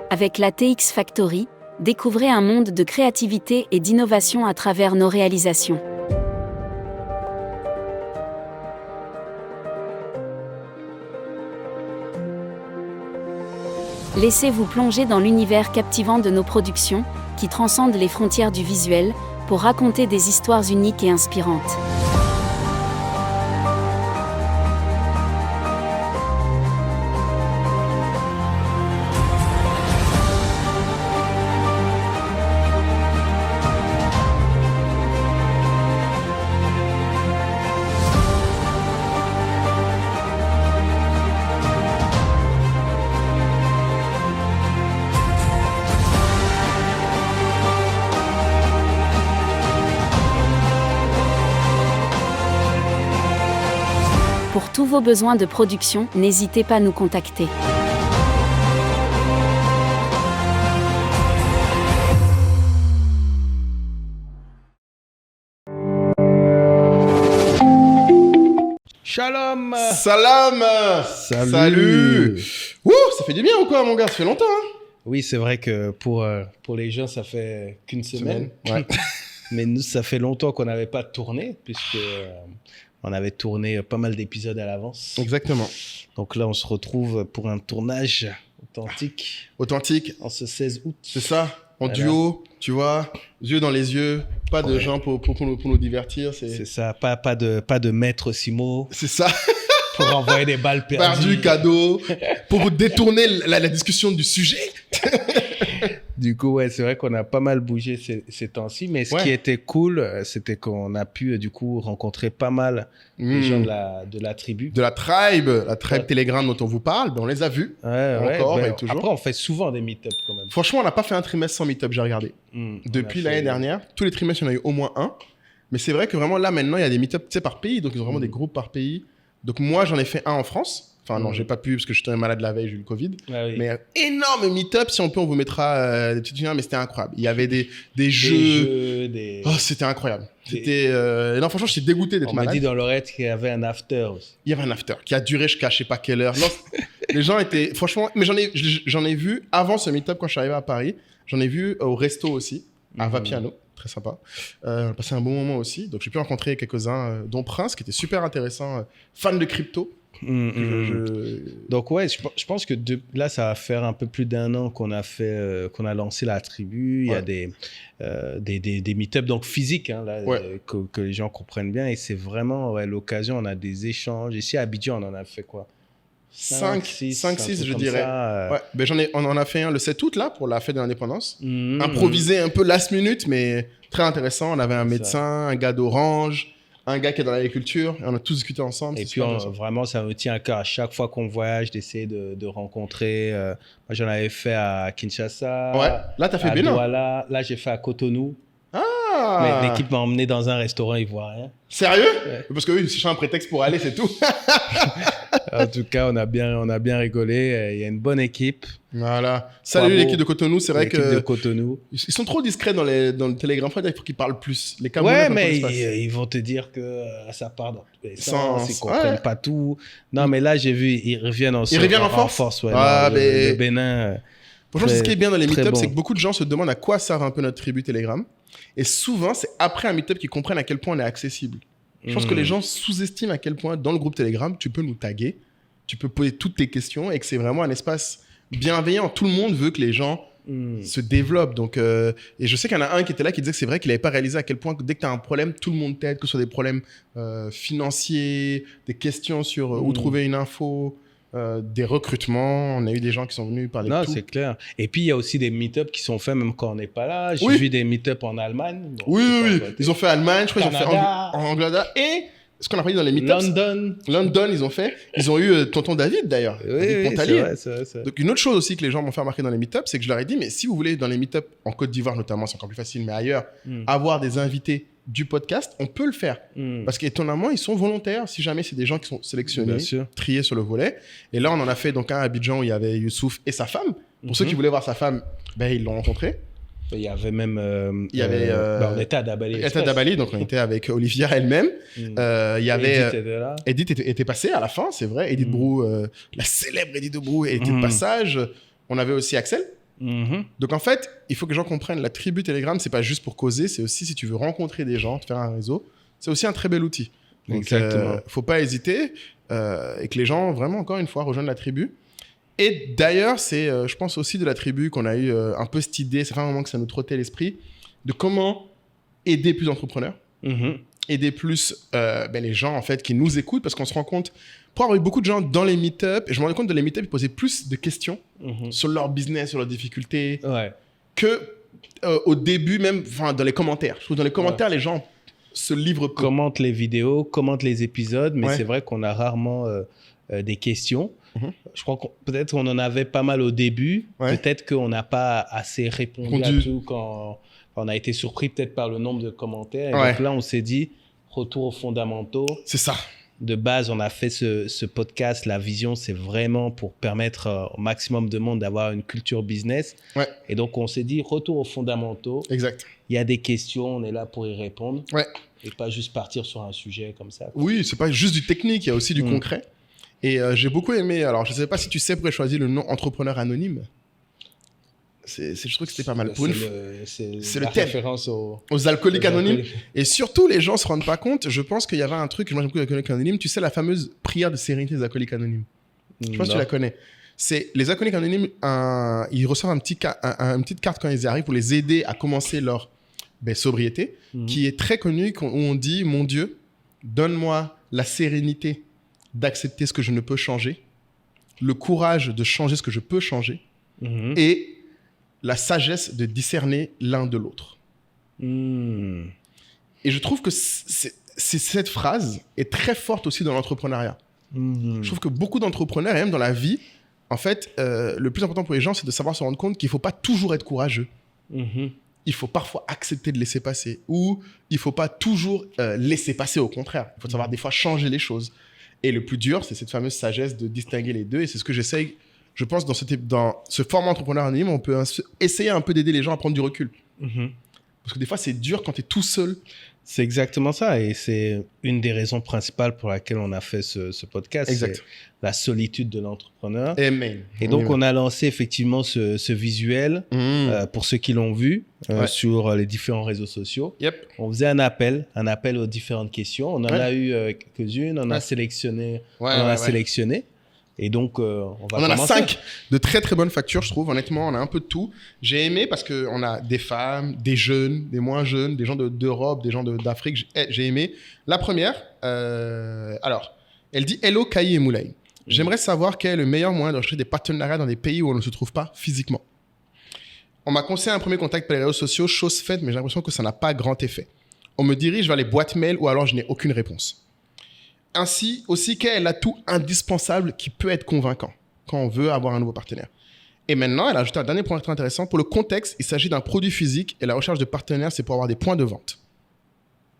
Avec la TX Factory, découvrez un monde de créativité et d'innovation à travers nos réalisations. Laissez-vous plonger dans l'univers captivant de nos productions, qui transcendent les frontières du visuel, pour raconter des histoires uniques et inspirantes. Pour tous vos besoins de production, n'hésitez pas à nous contacter. Shalom. Salam. Salut. Ouh, ça fait du bien ou quoi, mon gars? Ça fait longtemps, hein? Oui, c'est vrai que pour les gens, ça fait qu'une semaine. Ouais. Mais nous, ça fait longtemps qu'on n'avait pas tourné, puisque on avait tourné pas mal d'épisodes à l'avance. Exactement. Donc là, on se retrouve pour un tournage authentique en ce 16 août. C'est ça, en duo, tu vois, yeux dans les yeux, pas de gens pour nous divertir. C'est ça, pas de maître Simo. C'est ça. Pour envoyer des balles perdues. Cadeau, pour détourner la discussion du sujet. Du coup, ouais, c'est vrai qu'on a pas mal bougé ces temps-ci, mais ce qui était cool, c'était qu'on a pu du coup rencontrer pas mal de gens de la tribu. De la tribe Telegram dont on vous parle, ben on les a vus encore et toujours. Après, on fait souvent des meet-up quand même. Franchement, on n'a pas fait un trimestre sans meet-up, j'ai regardé. Depuis l'année dernière, tous les trimestres, il y en a eu au moins un. Mais c'est vrai que vraiment là, maintenant, il y a des meet-up par pays, donc ils ont vraiment des groupes par pays. Donc moi, j'en ai fait un en France. Enfin, non, j'ai pas pu parce que je suis tombé malade la veille, j'ai eu le Covid. Ah oui. Mais énorme meet-up, si on peut, on vous mettra des petites vidéos, mais c'était incroyable. Il y avait des jeux. Oh, c'était incroyable. Non, franchement, j'étais dégoûté d'être malade. On m'a dit dans l'oreille qu'il y avait un after aussi. Il y avait un after qui a duré jusqu'à je sais pas quelle heure. Non, les gens étaient. Franchement, mais j'en ai vu avant ce meet-up quand je suis arrivé à Paris. J'en ai vu au resto aussi, à Vapiano. Très sympa. On a passé un bon moment aussi. Donc, j'ai pu rencontrer quelques-uns, dont Prince, qui était super intéressant, fan de crypto. Donc ouais, je pense que là ça va faire un peu plus d'un an qu'on a lancé la tribu. Il y a des meet-up donc physiques que les gens comprennent bien, et c'est vraiment l'occasion. On a des échanges ici à Abidjan. On en a fait quoi, 5-6 je dirais. On en a fait un le 7 août là pour la fête de l'indépendance. Improvisé un peu last minute, mais très intéressant. On avait un médecin, un gars d'Orange, un gars qui est dans l'agriculture, et on a tous discuté ensemble. Et puis vraiment, ça me tient à cœur à chaque fois qu'on voyage d'essayer de rencontrer. Moi, j'en avais fait à Kinshasa. Ouais, là, t'as fait Bénin. Douala. Là, j'ai fait à Cotonou. Mais l'équipe m'a emmené dans un restaurant ivoirien. Sérieux? Parce que oui, c'est un prétexte pour aller, c'est tout. En tout cas, on a bien rigolé. Il y a une bonne équipe. Voilà. Salut l'équipe de Cotonou. C'est vrai que de Cotonou. Ils sont trop discrets dans le Telegram. Il faut qu'ils parlent plus. Les Camerounais, mais ils vont te dire que ça part dans tous les sens. Ils comprennent pas tout. Non, mais là, j'ai vu, ils reviennent en force. Le Bénin. Franchement, ce qui est bien dans les meet-ups, c'est que beaucoup de gens se demandent à quoi sert un peu notre tribu Telegram. Et souvent, c'est après un meet-up qu'ils comprennent à quel point on est accessible. Je pense que les gens sous-estiment à quel point, dans le groupe Telegram, tu peux nous taguer, tu peux poser toutes tes questions, et que c'est vraiment un espace bienveillant. Tout le monde veut que les gens se développent. Donc, et je sais qu'il y en a un qui était là qui disait que c'est vrai qu'il n'avait pas réalisé à quel point, dès que tu as un problème, tout le monde t'aide, que ce soit des problèmes financiers, des questions sur où trouver une info. Des recrutements, on a eu des gens qui sont venus parler de tout. Non, c'est clair. Et puis, il y a aussi des meet-up qui sont faits même quand on n'est pas là. J'ai vu des meet-up en Allemagne. Oui. Ils ont fait Allemagne, je crois qu'ils ont fait en Angleterre. Et ce qu'on a parlé dans les meet-ups. London, ils ont fait. Ils ont eu tonton David, d'ailleurs. Oui, c'est vrai. Donc, une autre chose aussi que les gens m'ont fait remarquer dans les meet-ups, c'est que je leur ai dit, mais si vous voulez, dans les meet-ups, en Côte d'Ivoire notamment, c'est encore plus facile, mais ailleurs, avoir des invités du podcast, on peut le faire. Parce qu'étonnamment, ils sont volontaires si jamais c'est des gens qui sont sélectionnés, triés sur le volet. Et là, on en a fait donc un à Abidjan où il y avait Youssouf et sa femme. Pour ceux qui voulaient voir sa femme, ils l'ont rencontré. Il y avait même... on était à Dabali. Donc on était avec Olivia elle-même. Il y avait... Edith était passée à la fin, c'est vrai. Edith Brou, la célèbre Edith Brou, était de passage. On avait aussi Axel. Donc en fait, il faut que les gens comprennent, la tribu Telegram, c'est pas juste pour causer, c'est aussi si tu veux rencontrer des gens, te faire un réseau, c'est aussi un très bel outil. Donc faut pas hésiter et que les gens, vraiment, encore une fois, rejoignent la tribu. Et d'ailleurs, c'est, je pense aussi de la tribu qu'on a eu un peu cette idée, ça fait un moment que ça nous trottait l'esprit, de comment aider plus d'entrepreneurs, aider plus les gens en fait qui nous écoutent, parce qu'on se rend compte, pour avoir eu beaucoup de gens dans les meet-up, et je me rends compte que dans les meet-up, ils posaient plus de questions sur leur business, sur leurs difficultés, que au début, même dans les commentaires. Je trouve que dans les commentaires, les gens se livrent peu. Commentent les vidéos, commentent les épisodes, mais c'est vrai qu'on a rarement des questions. Je crois que peut-être qu'on en avait pas mal au début. Peut-être qu'on n'a pas assez répondu à tout quand on a été surpris peut-être par le nombre de commentaires. Et donc là, on s'est dit, retour aux fondamentaux. C'est ça. De base, on a fait ce podcast. La vision, c'est vraiment pour permettre au maximum de monde d'avoir une culture business. Et donc, on s'est dit, retour aux fondamentaux. Exact. Il y a des questions, on est là pour y répondre. Ouais. Et pas juste partir sur un sujet comme ça. Oui, c'est pas juste du technique, il y a aussi du concret. Et j'ai beaucoup aimé, alors je sais pas si tu sais pourquoi j'ai choisi le nom Entrepreneur Anonyme. Je trouve que c'était pas mal. C'est le thème. Référence aux alcooliques anonymes. Et surtout, les gens se rendent pas compte. Je pense qu'il y avait un truc, moi j'aime beaucoup les alcooliques anonymes. Tu sais, la fameuse prière de sérénité des alcooliques anonymes. Je sais pas si tu la connais. C'est les alcooliques anonymes, ils reçoivent une petite carte quand ils y arrivent pour les aider à commencer leur sobriété, qui est très connue, où on dit, mon Dieu, donne-moi la sérénité d'accepter ce que je ne peux changer, le courage de changer ce que je peux changer, et la sagesse de discerner l'un de l'autre. Et je trouve que cette phrase est très forte aussi dans l'entrepreneuriat. Je trouve que beaucoup d'entrepreneurs, et même dans la vie, en fait, le plus important pour les gens, c'est de savoir se rendre compte qu'il ne faut pas toujours être courageux. Il faut parfois accepter de laisser passer. Ou il ne faut pas toujours laisser passer, au contraire. Il faut savoir des fois changer les choses. Et le plus dur, c'est cette fameuse sagesse de distinguer les deux. Et c'est ce que j'essaye, je pense, dans ce format entrepreneur anonyme, on peut essayer un peu d'aider les gens à prendre du recul. Parce que des fois, c'est dur quand tu es tout seul. C'est exactement ça. Et c'est une des raisons principales pour laquelle on a fait ce podcast. Exact. C'est la solitude de l'entrepreneur. Amen. Et donc, on a lancé effectivement ce visuel pour ceux qui l'ont vu sur les différents réseaux sociaux. On faisait un appel aux différentes questions. On en a eu quelques-unes. On a sélectionné. Sélectionné. Et donc, on va commencer. En a 5 de très, très bonnes factures, je trouve. Honnêtement, on a un peu de tout. J'ai aimé parce qu'on a des femmes, des jeunes, des moins jeunes, des gens d'Europe, des gens d'Afrique. J'ai aimé. La première, alors, elle dit « Hello, Kayi et Moulay. J'aimerais savoir quel est le meilleur moyen de rechercher des partenariats dans des pays où on ne se trouve pas physiquement. On m'a conseillé un premier contact par les réseaux sociaux, chose faite, mais j'ai l'impression que ça n'a pas grand effet. On me dirige vers les boîtes mail ou alors je n'ai aucune réponse. Ainsi, aussi, quel est l'atout indispensable qui peut être convaincant quand on veut avoir un nouveau partenaire. Et maintenant, elle a ajouté un dernier point très intéressant. Pour le contexte, il s'agit d'un produit physique et la recherche de partenaires, c'est pour avoir des points de vente.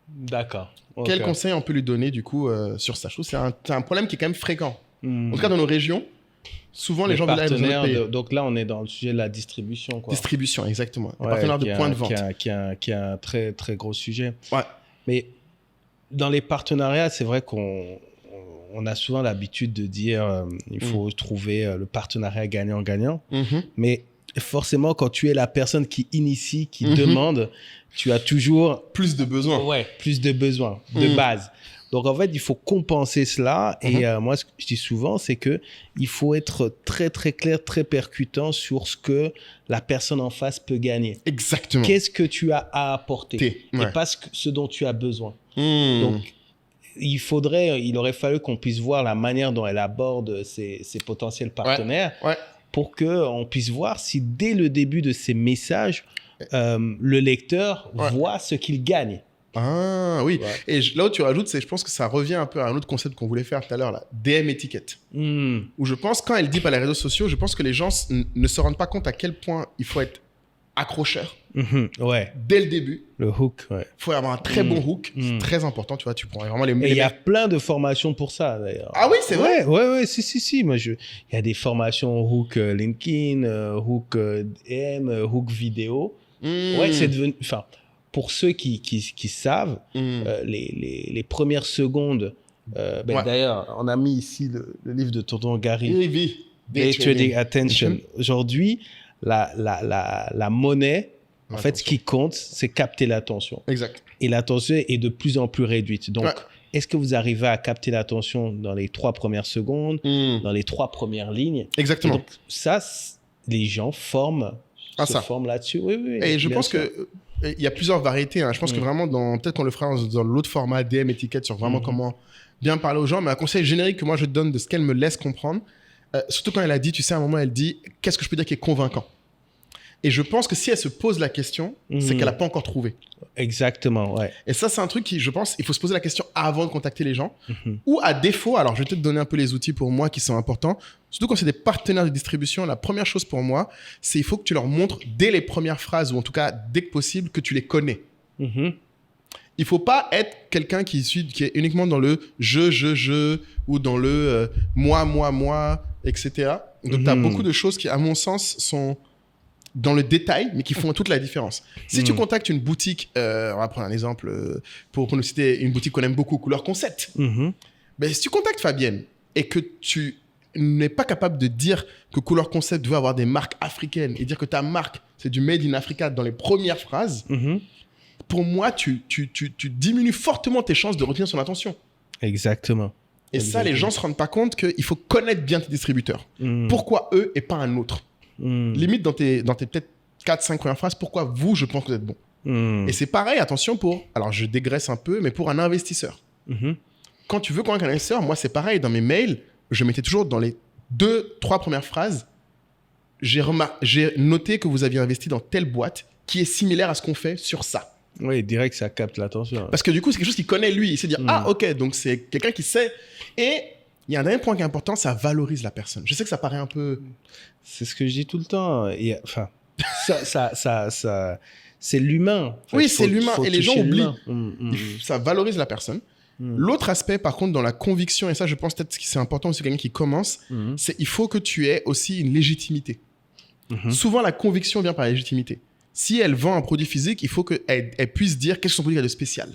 D'accord. Quel conseil on peut lui donner, du coup, sur ça? Je trouve que c'est un problème qui est quand même fréquent. En tout cas, dans nos régions, souvent, les gens veulent partenaires. Donc là, on est dans le sujet de la distribution. Distribution, exactement. Les partenaires de points de vente. Qui est un très, très gros sujet. Ouais. Mais dans les partenariats, c'est vrai qu'on a souvent l'habitude de dire il faut trouver le partenariat gagnant-gagnant. Mais forcément, quand tu es la personne qui initie, qui demande, tu as toujours... Plus de besoins. Ouais, plus de besoins, de base. Donc, en fait, il faut compenser cela. Et moi, ce que je dis souvent, c'est qu'il faut être très, très clair, très percutant sur ce que la personne en face peut gagner. Exactement. Qu'est-ce que tu as à apporter et pas ce dont tu as besoin. Donc, il aurait fallu qu'on puisse voir la manière dont elle aborde ses potentiels partenaires pour qu'on puisse voir si, dès le début de ses messages, le lecteur voit ce qu'il gagne. Ah oui, et là où tu rajoutes, je pense que ça revient un peu à un autre concept qu'on voulait faire tout à l'heure, là, DM étiquette. Où je pense, quand elle dit par les réseaux sociaux, je pense que les gens ne se rendent pas compte à quel point il faut être accrocheur dès le début. Le hook, Il faut avoir un très bon hook, c'est très important, tu vois, tu prends vraiment les... Et il y a plein de formations pour ça, d'ailleurs. Ah oui, c'est vrai? Ouais, si. Moi, il y a des formations hook LinkedIn, hook DM, hook vidéo. Ouais, c'est devenu... Enfin, pour ceux qui savent, les premières secondes... D'ailleurs, on a mis ici le livre de Tonton Gary, Day Trading Attention. Aujourd'hui, la monnaie, en fait, ce qui compte, c'est capter l'attention. Exact. Et l'attention est de plus en plus réduite. Donc, est-ce que vous arrivez à capter l'attention dans les 3 premières secondes, dans les 3 premières lignes? Exactement. Et donc, ça, les gens se forment là-dessus. Oui. Et je pense que il y a plusieurs variétés. Hein. Je pense que vraiment, peut-être qu'on le fera dans l'autre format DM étiquette sur vraiment comment bien parler aux gens. Mais un conseil générique que moi, je donne de ce qu'elle me laisse comprendre, surtout quand elle a dit, tu sais, à un moment, elle dit, qu'est-ce que je peux dire qui est convaincant? Et je pense que si elle se pose la question, c'est qu'elle n'a pas encore trouvé. Exactement, ouais. Et ça, c'est un truc qui, je pense, il faut se poser la question avant de contacter les gens. Ou à défaut, alors je vais te donner un peu les outils pour moi qui sont importants. Surtout quand c'est des partenaires de distribution, la première chose pour moi, c'est il faut que tu leur montres dès les premières phrases, ou en tout cas dès que possible, que tu les connais. Il ne faut pas être quelqu'un qui est uniquement dans le je, ou dans le moi, etc. Donc, tu as beaucoup de choses qui, à mon sens, sont dans le détail, mais qui font toute la différence. Si tu contactes une boutique, on va prendre un exemple pour nous citer une boutique qu'on aime beaucoup, Couleur Concept. Ben, si tu contactes Fabienne et que tu n'es pas capable de dire que Couleur Concept veut avoir des marques africaines et dire que ta marque, c'est du Made in Africa dans les premières phrases, pour moi, tu diminues fortement tes chances de retenir son attention. Exactement. Et ça, les gens ne se rendent pas compte qu'il faut connaître bien tes distributeurs. Pourquoi eux et pas un autre? Limite dans tes peut-être 4-5 premières phrases, pourquoi vous, je pense que vous êtes bon. Et c'est pareil, attention alors je dégraisse un peu, mais pour un investisseur. Quand tu veux convaincre un investisseur, moi c'est pareil, dans mes mails, je mettais toujours dans les 2-3 premières phrases, j'ai noté que vous aviez investi dans telle boîte qui est similaire à ce qu'on fait sur ça. Oui, direct, ça capte l'attention. Parce que du coup, c'est quelque chose qu'il connaît lui. Il sait dire, ah ok, donc c'est quelqu'un qui sait. Et il y a un dernier point qui est important, ça valorise la personne. Je sais que ça paraît un peu... C'est ce que je dis tout le temps. Enfin, c'est l'humain. Enfin, oui, c'est l'humain. Et les gens oublient. Ça valorise la personne. L'autre aspect, par contre, dans la conviction, et ça, je pense peut-être que c'est important aussi, quelqu'un qui commence, c'est il faut que tu aies aussi une légitimité. Souvent, la conviction vient par la légitimité. Si elle vend un produit physique, il faut qu'elle puisse dire qu'est-ce que son produit a de spécial.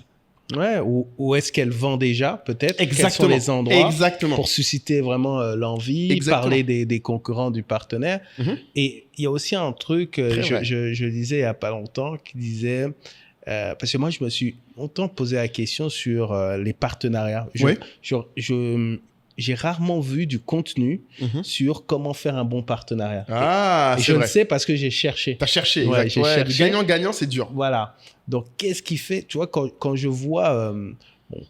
Ouais, ou est-ce qu'elle vend déjà, peut-être? Exactement. Quels sont les endroits pour susciter vraiment l'envie, parler des concurrents, du partenaire. Et il y a aussi un truc, je lisais il n'y a pas longtemps, qui disait... parce que moi, je me suis longtemps posé la question sur les partenariats. J'ai rarement vu du contenu sur comment faire un bon partenariat. Ah, et je le sais parce que j'ai cherché. T'as cherché, ouais, j'ai cherché. Gagnant-gagnant, c'est dur. Voilà. Donc, qu'est-ce qui fait... Tu vois, quand je vois...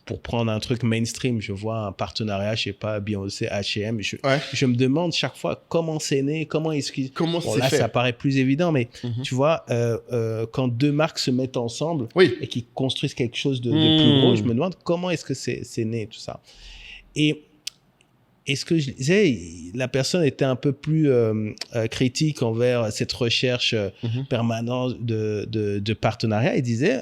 pour prendre un truc mainstream, je vois un partenariat, je sais pas, Beyoncé, H&M. Je me demande chaque fois comment c'est né, comment est-ce qu'ils... Là, ça paraît plus évident, mais tu vois, quand 2 marques se mettent ensemble et qu'ils construisent quelque chose de plus gros, je me demande comment est-ce que c'est né, tout ça. Et ce que je disais, la personne était un peu plus critique envers cette recherche permanente de partenariat. Il disait,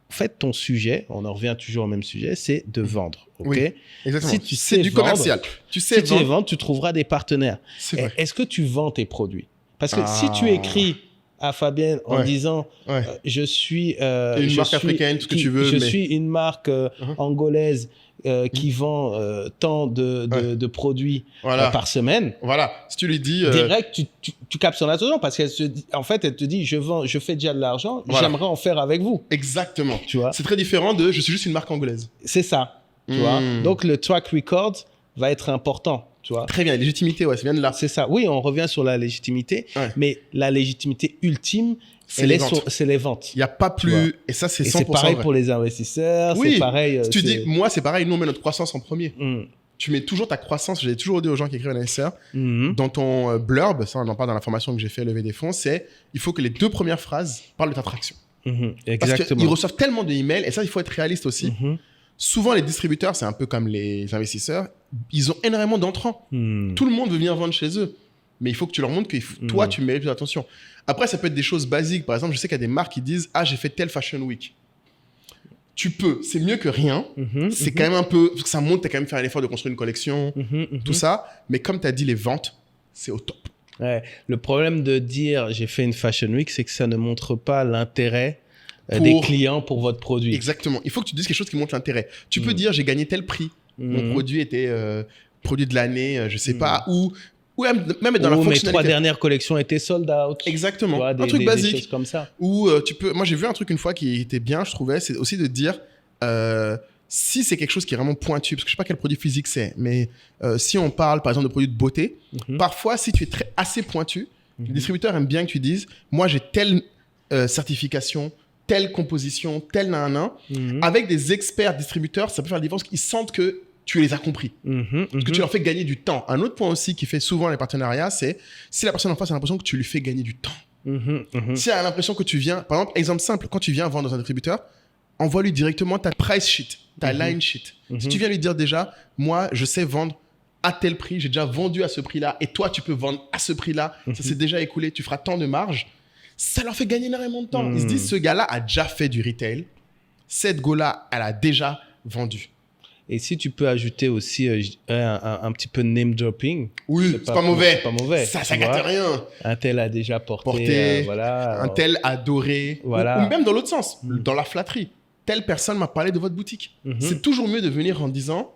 en fait, ton sujet, on en revient toujours au même sujet, c'est de vendre. Oui, exactement. Si tu sais du commercial. Tu sais tu sais vendre, tu trouveras des partenaires. Est-ce que tu vends tes produits? Parce que si tu écris à Fabienne en disant je suis une marque africaine, tout ce que tu veux, je suis une marque angolaise qui vend tant de produits par semaine. Voilà. Si tu lui dis direct, tu captes son attention parce qu'elle elle te dit je fais déjà de l'argent, j'aimerais en faire avec vous. Exactement. Tu vois. C'est très différent de je suis juste une marque angolaise. C'est ça. Tu vois. Donc le track record va être important. Tu vois. Très bien, la légitimité, ça vient de là. C'est ça. Oui, on revient sur la légitimité, mais la légitimité ultime, c'est les ventes. Il n'y a pas plus... Et ça, c'est 100% Et c'est pareil vrai. pour les investisseurs, c'est pareil... Si tu dis, moi, c'est pareil, nous, on met notre croissance en premier. Tu mets toujours ta croissance, j'ai toujours dit aux gens qui écrivent un investisseur, dans ton blurb, ça on en parle dans la formation que j'ai fait lever des fonds, c'est il faut que les 2 premières phrases parlent de ta traction. Exactement. Parce qu'ils reçoivent tellement d'emails, et ça, il faut être réaliste aussi. Souvent, les distributeurs, c'est un peu comme les investisseurs, ils ont énormément d'entrants. Tout le monde veut venir vendre chez eux. Mais il faut que tu leur montres que toi, tu mérites plus d'attention. Après, ça peut être des choses basiques. Par exemple, je sais qu'il y a des marques qui disent « Ah, j'ai fait telle Fashion Week ». Tu peux. C'est mieux que rien. C'est quand même un peu... Ça montre que tu as quand même fait un effort de construire une collection, tout ça. Mais comme tu as dit, les ventes, c'est au top. Ouais. Le problème de dire « J'ai fait une Fashion Week », c'est que ça ne montre pas l'intérêt des clients pour votre produit. Exactement. Il faut que tu dises quelque chose qui montre l'intérêt. Tu peux dire « J'ai gagné tel prix. Mon produit était produit de l'année, je sais pas, ou Ou même dans la fonctionnalité. Mes 3 dernières collections étaient sold out. Exactement. Vois, un truc basique. Des choses comme ça. Ou moi, j'ai vu un truc une fois qui était bien, je trouvais, c'est aussi de dire si c'est quelque chose qui est vraiment pointu, parce que je sais pas quel produit physique c'est, mais si on parle par exemple de produits de beauté, parfois si tu es assez pointu, le distributeur aime bien que tu dises moi j'ai telle certification, telle composition, tel nan. Avec des experts distributeurs, ça peut faire la différence qu'ils sentent que tu les as compris. Parce que tu leur fais gagner du temps. Un autre point aussi qui fait souvent les partenariats, c'est si la personne en face a l'impression que tu lui fais gagner du temps. Si elle a l'impression que tu viens, par exemple, exemple simple, quand tu viens vendre dans un distributeur, envoie-lui directement ta price sheet, ta line sheet. Si tu viens lui dire déjà, moi, je sais vendre à tel prix, j'ai déjà vendu à ce prix-là, et toi, tu peux vendre à ce prix-là, ça s'est déjà écoulé, tu feras tant de marge, ça leur fait gagner énormément de temps. Ils se disent, ce gars-là a déjà fait du retail, cette go-là, elle a déjà vendu. Et si tu peux ajouter aussi un petit peu de name dropping. Oui, c'est pas mauvais. C'est pas mauvais. Ça gâte rien. Un tel a déjà porté. Voilà. Un tel adoré. Voilà. Ou même dans l'autre sens, dans la flatterie. Telle personne m'a parlé de votre boutique. C'est toujours mieux de venir en disant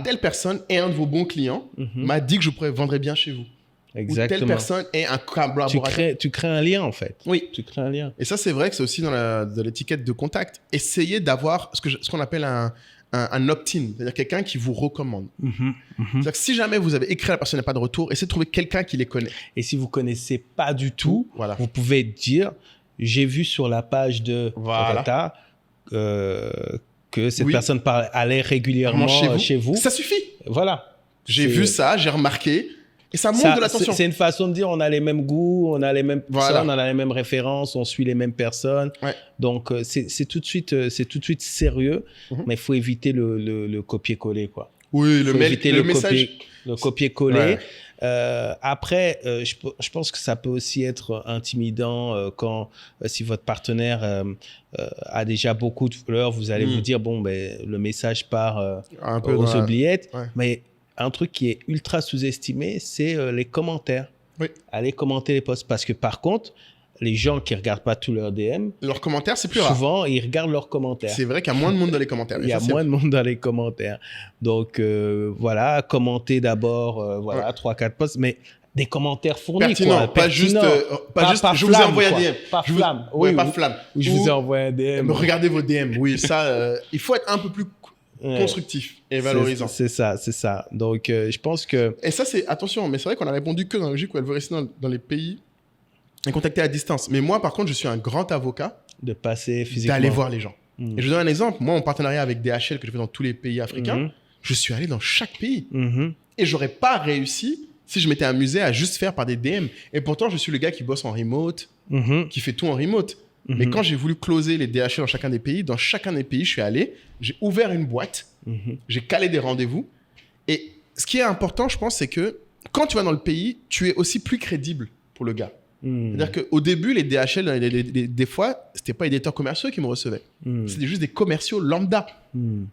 telle personne est un de vos bons clients, m'a dit que je vendrais bien chez vous. Exactement. Ou telle personne est un collaborateur. Tu crées un lien en fait. Oui. Tu crées un lien. Et ça, c'est vrai que c'est aussi dans l'étiquette de contact. Essayez d'avoir ce qu'on appelle un opt-in, c'est-à-dire quelqu'un qui vous recommande. C'est-à-dire que si jamais vous avez écrit à la personne n'a pas de retour, essayez de trouver quelqu'un qui les connaît. Et si vous connaissez pas du tout, vous pouvez dire j'ai vu sur la page de Reta que cette personne allait régulièrement chez vous. Ça suffit. Voilà. J'ai vu ça, j'ai remarqué. Et ça montre de l'attention. C'est une façon de dire on a les mêmes goûts, on a les mêmes personnes, on a les mêmes références, on suit les mêmes personnes. Donc, c'est tout de suite sérieux, mais il faut éviter le copier-coller, quoi. Oui, le message. Le copier-coller. Après, je pense que ça peut aussi être intimidant si votre partenaire a déjà beaucoup de followers, vous allez vous dire, bon, le message part un peu aux oubliettes. Mais un truc qui est ultra sous-estimé, c'est les commentaires. Allez commenter les posts. Parce que par contre, les gens qui ne regardent pas tous leurs DM, leurs commentaires, c'est plus rare. Souvent, ils regardent leurs commentaires. C'est vrai qu'il y a moins de monde dans les commentaires. Il y a moins de monde dans les commentaires. Donc, voilà, commentez d'abord 3-4 posts, mais des commentaires fournis. Pertinent, quoi. Pas juste je vous ai envoyé un DM. Pas flamme. Pas flamme. Je vous ai envoyé un DM. Regardez vos DM. Oui, ça, il faut être un peu plus constructif et valorisant. C'est ça. Donc, je pense que... Et ça, attention, mais c'est vrai qu'on a répondu que dans la logique où elle veut rester dans les pays et contacter à distance. Mais moi, par contre, je suis un grand avocat de passer physiquement. D'aller voir les gens. Et je vous donne un exemple. Moi, en partenariat avec DHL que je fais dans tous les pays africains, je suis allé dans chaque pays. Et j'aurais pas réussi si je m'étais amusé à juste faire par des DM. Et pourtant, je suis le gars qui bosse en remote, qui fait tout en remote. Mais quand j'ai voulu closer les DHL dans chacun des pays, je suis allé, j'ai ouvert une boîte, j'ai calé des rendez-vous. Et ce qui est important, je pense, c'est que quand tu vas dans le pays, tu es aussi plus crédible pour le gars. C'est-à-dire qu'au début, les DHL, des fois, c'était pas les directeurs commerciaux qui me recevaient. C'était juste des commerciaux lambda.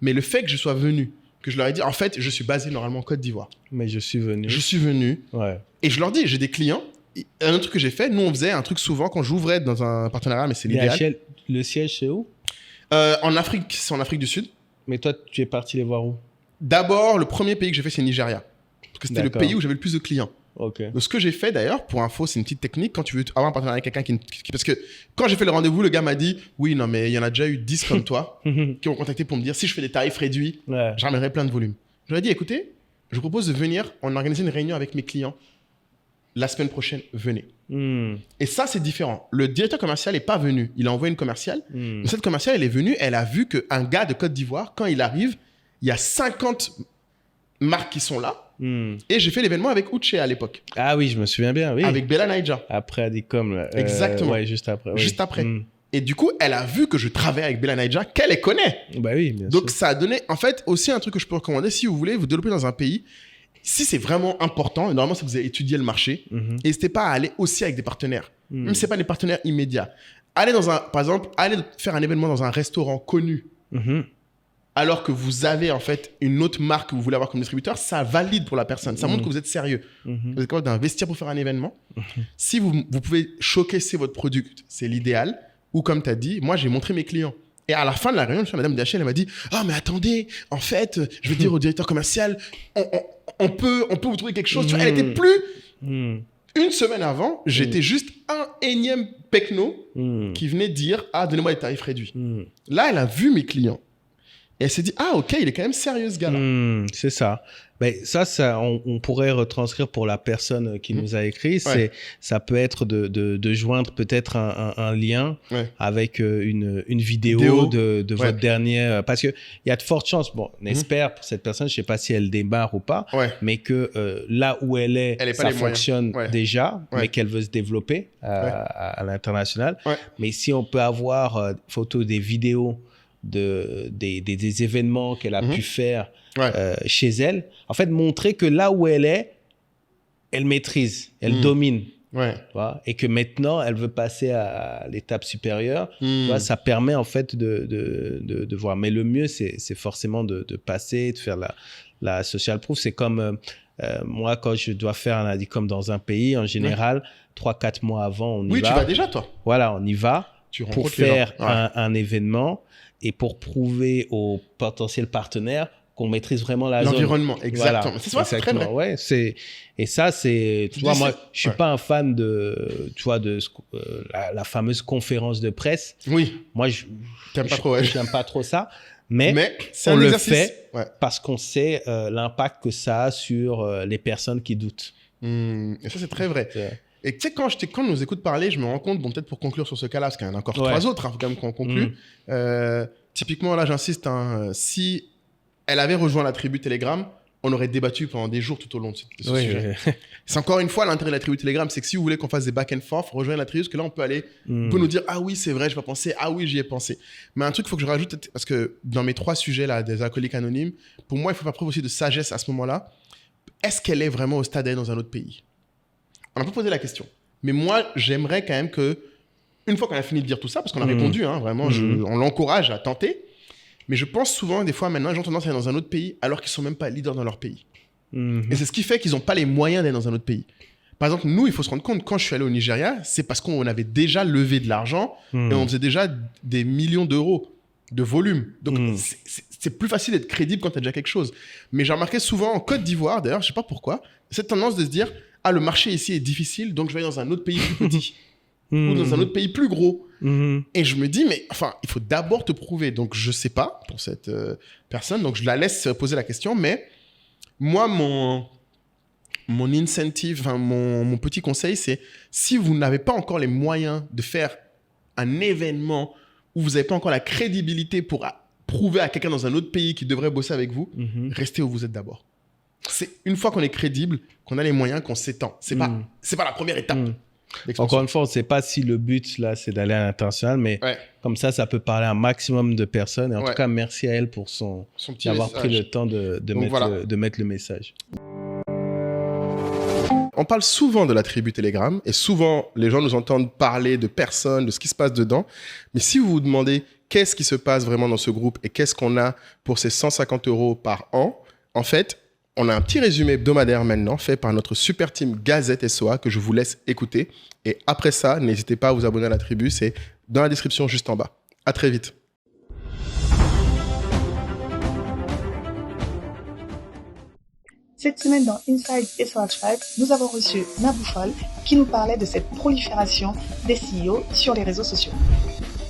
Mais le fait que je sois venu, que je leur ai dit, en fait, je suis basé normalement en Côte d'Ivoire. Mais je suis venu. Ouais. Et je leur dis, j'ai des clients. Un autre truc que j'ai fait, nous, on faisait un truc souvent quand j'ouvrais dans un partenariat, mais c'est l'idéal. DHL, le siège, c'est où? En Afrique, c'est en Afrique du Sud. Mais toi, tu es parti les voir où? D'abord, le premier pays que j'ai fait, c'est Nigeria. Parce que c'était le pays où j'avais le plus de clients. Okay. Donc, ce que j'ai fait d'ailleurs, pour info, c'est une petite technique. Quand tu veux avoir un partenariat avec quelqu'un parce que quand j'ai fait le rendez-vous, le gars m'a dit oui, non, mais il y en a déjà eu 10 comme toi qui m'ont contacté pour me dire si je fais des tarifs réduits, je ramènerai plein de volume. Je leur ai dit écoutez, je vous propose de venir, on organise une réunion avec mes clients. La semaine prochaine, venez. Et ça, c'est différent. Le directeur commercial n'est pas venu. Il a envoyé une commerciale. Mais cette commerciale, elle est venue, elle a vu qu'un gars de Côte d'Ivoire, quand il arrive, il y a 50 marques qui sont là. Et j'ai fait l'événement avec Uche à l'époque. Ah oui, je me souviens bien, oui. Avec Bella Naija. Après Adicom. Exactement. Ouais, juste après. Oui. Juste après. Et du coup, elle a vu que je travaille avec Bella Naija, qu'elle les connaît. Bah oui, bien Donc, sûr. ça a donné, en fait, aussi un truc que je peux recommander, si vous voulez vous développer dans un pays, si c'est vraiment important, et normalement, si vous avez étudié le marché, n'hésitez pas à aller aussi avec des partenaires. Même si ce n'est pas des partenaires immédiats. Allez par exemple, allez faire un événement dans un restaurant connu. Alors que vous avez en fait une autre marque que vous voulez avoir comme distributeur, ça valide pour la personne. Ça montre que vous êtes sérieux. Vous êtes capable d'investir pour faire un événement. Si vous pouvez showcaser votre produit, c'est l'idéal. Ou comme tu as dit, moi j'ai montré mes clients. Et à la fin de la réunion, madame DHL, elle m'a dit « Ah, mais attendez, en fait, je vais dire au directeur commercial, on peut vous trouver quelque chose. » Elle était plus... Une semaine avant, j'étais juste un énième pecno qui venait dire « Ah, donnez-moi des tarifs réduits. » Là, elle a vu mes clients. Et elle s'est dit « Ah, ok, il est quand même sérieux, ce gars-là. » C'est ça. Ben, ça on pourrait retranscrire pour la personne qui nous a écrit. Ça peut être de joindre peut-être un lien avec une vidéo de votre dernière... Parce qu'il y a de fortes chances, bon, on espère pour cette personne, je ne sais pas si elle démarre ou pas, mais que là où elle est ça fonctionne déjà, mais qu'elle veut se développer à l'international. Mais si on peut avoir photos des vidéos des événements qu'elle a pu faire chez elle, en fait, montrer que là où elle est, elle maîtrise, elle domine. Tu vois, et que maintenant, elle veut passer à l'étape supérieure. Tu vois, ça permet en fait de voir. Mais le mieux, c'est forcément de passer, de faire la social proof. C'est comme moi, quand je dois faire un Adicom dans un pays, en général, 3-4 mois avant, on y va. Oui, tu vas déjà, toi. Voilà, on y va pour faire un événement et pour prouver aux potentiels partenaires qu'on maîtrise vraiment la zone. L'environnement, exactement. Voilà, c'est très vrai. Ouais, et ça, c'est... Tu vois, moi, je suis pas un fan de la fameuse conférence de presse. Oui. Moi, t'aimes pas trop, j'aime pas trop ça. Mais on le fait parce qu'on sait l'impact que ça a sur les personnes qui doutent. Et ça, c'est très vrai. Et tu sais, quand on nous écoute parler, je me rends compte, bon, peut-être pour conclure sur ce cas-là, parce qu'il y en a encore 3 autres, il faut quand même qu'on conclue. Typiquement, là, j'insiste, si elle avait rejoint la tribu Telegram, on aurait débattu pendant des jours tout au long de ce sujet. C'est encore une fois l'intérêt de la tribu Telegram, c'est que si vous voulez qu'on fasse des back and forth, rejoignez la tribu, parce que là, on peut aller, on peut nous dire « Ah oui, c'est vrai, je vais pas penser. Ah oui, j'y ai pensé. » Mais un truc, il faut que je rajoute, parce que dans mes 3 sujets là, des alcooliques anonymes, pour moi, il faut faire preuve aussi de sagesse à ce moment-là. Est-ce qu'elle est vraiment au stade d'aller dans un autre pays? On a pas posé la question. Mais moi, j'aimerais quand même que, une fois qu'on a fini de dire tout ça, parce qu'on a répondu, vraiment, on l'encourage à tenter. Mais je pense souvent, des fois, maintenant, les gens ont tendance à aller dans un autre pays alors qu'ils ne sont même pas leaders dans leur pays. Et c'est ce qui fait qu'ils n'ont pas les moyens d'aller dans un autre pays. Par exemple, nous, il faut se rendre compte, quand je suis allé au Nigeria, c'est parce qu'on avait déjà levé de l'argent et on faisait déjà des millions d'euros de volume. Donc, c'est plus facile d'être crédible quand tu as déjà quelque chose. Mais j'ai remarqué souvent en Côte d'Ivoire, d'ailleurs, je ne sais pas pourquoi, cette tendance de se dire « Ah, le marché ici est difficile, donc je vais aller dans un autre pays plus petit. » ou dans un autre pays plus gros. Et je me dis, mais enfin, il faut d'abord te prouver. Donc, je sais pas pour cette personne. Donc, je la laisse poser la question. Mais moi, mon incentive, mon petit conseil, c'est si vous n'avez pas encore les moyens de faire un événement où vous n'avez pas encore la crédibilité pour prouver à quelqu'un dans un autre pays qui devrait bosser avec vous, restez où vous êtes d'abord. C'est une fois qu'on est crédible, qu'on a les moyens, qu'on s'étend. C'est pas la première étape. Encore une fois, on ne sait pas si le but, là, c'est d'aller à l'international, mais comme ça peut parler à un maximum de personnes. Et en tout cas, merci à elle pour d'avoir pris le temps de mettre le message. On parle souvent de la tribu Telegram et souvent, les gens nous entendent parler de personnes, de ce qui se passe dedans. Mais si vous vous demandez qu'est-ce qui se passe vraiment dans ce groupe et qu'est-ce qu'on a pour ces 150 € par an, en fait, on a un petit résumé hebdomadaire maintenant fait par notre super team Gazette SOA que je vous laisse écouter. Et après ça, n'hésitez pas à vous abonner à la tribu. C'est dans la description juste en bas. À très vite. Cette semaine dans Inside SOA Tribe, nous avons reçu Naboufal qui nous parlait de cette prolifération des CEO sur les réseaux sociaux.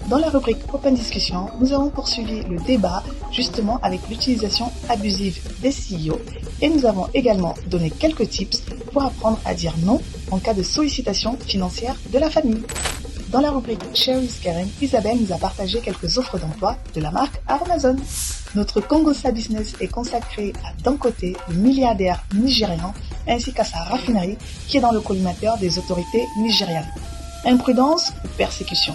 Dans la rubrique Open Discussion, nous avons poursuivi le débat justement avec l'utilisation abusive des CEO et nous avons également donné quelques tips pour apprendre à dire non en cas de sollicitation financière de la famille. Dans la rubrique Share is Caring, Isabelle nous a partagé quelques offres d'emploi de la marque Amazon. Notre Congosa Business est consacré à Dangote, le milliardaire nigérian, ainsi qu'à sa raffinerie qui est dans le collimateur des autorités nigérianes. Imprudence ou persécution?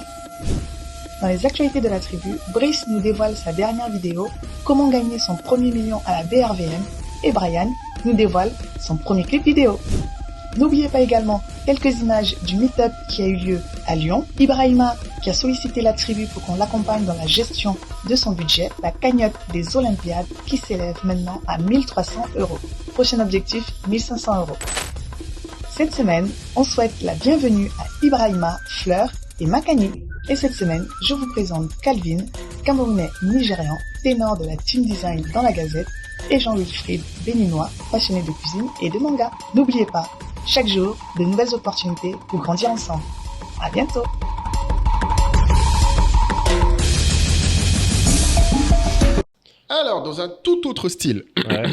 Dans les actualités de la tribu, Brice nous dévoile sa dernière vidéo, comment gagner son premier million à la BRVM, et Brian nous dévoile son premier clip vidéo. N'oubliez pas également quelques images du meet-up qui a eu lieu à Lyon, Ibrahima qui a sollicité la tribu pour qu'on l'accompagne dans la gestion de son budget, la cagnotte des Olympiades qui s'élève maintenant à 1 300 €. Prochain objectif, 1 500 €. Cette semaine, on souhaite la bienvenue à Ibrahima, Fleur et Makani. Et cette semaine, je vous présente Calvin, camerounais nigérian, ténor de la team design dans la Gazette, et Jean-Wilfried, béninois, passionné de cuisine et de manga. N'oubliez pas, chaque jour, de nouvelles opportunités pour grandir ensemble. À bientôt. Alors, dans un tout autre style. Ouais.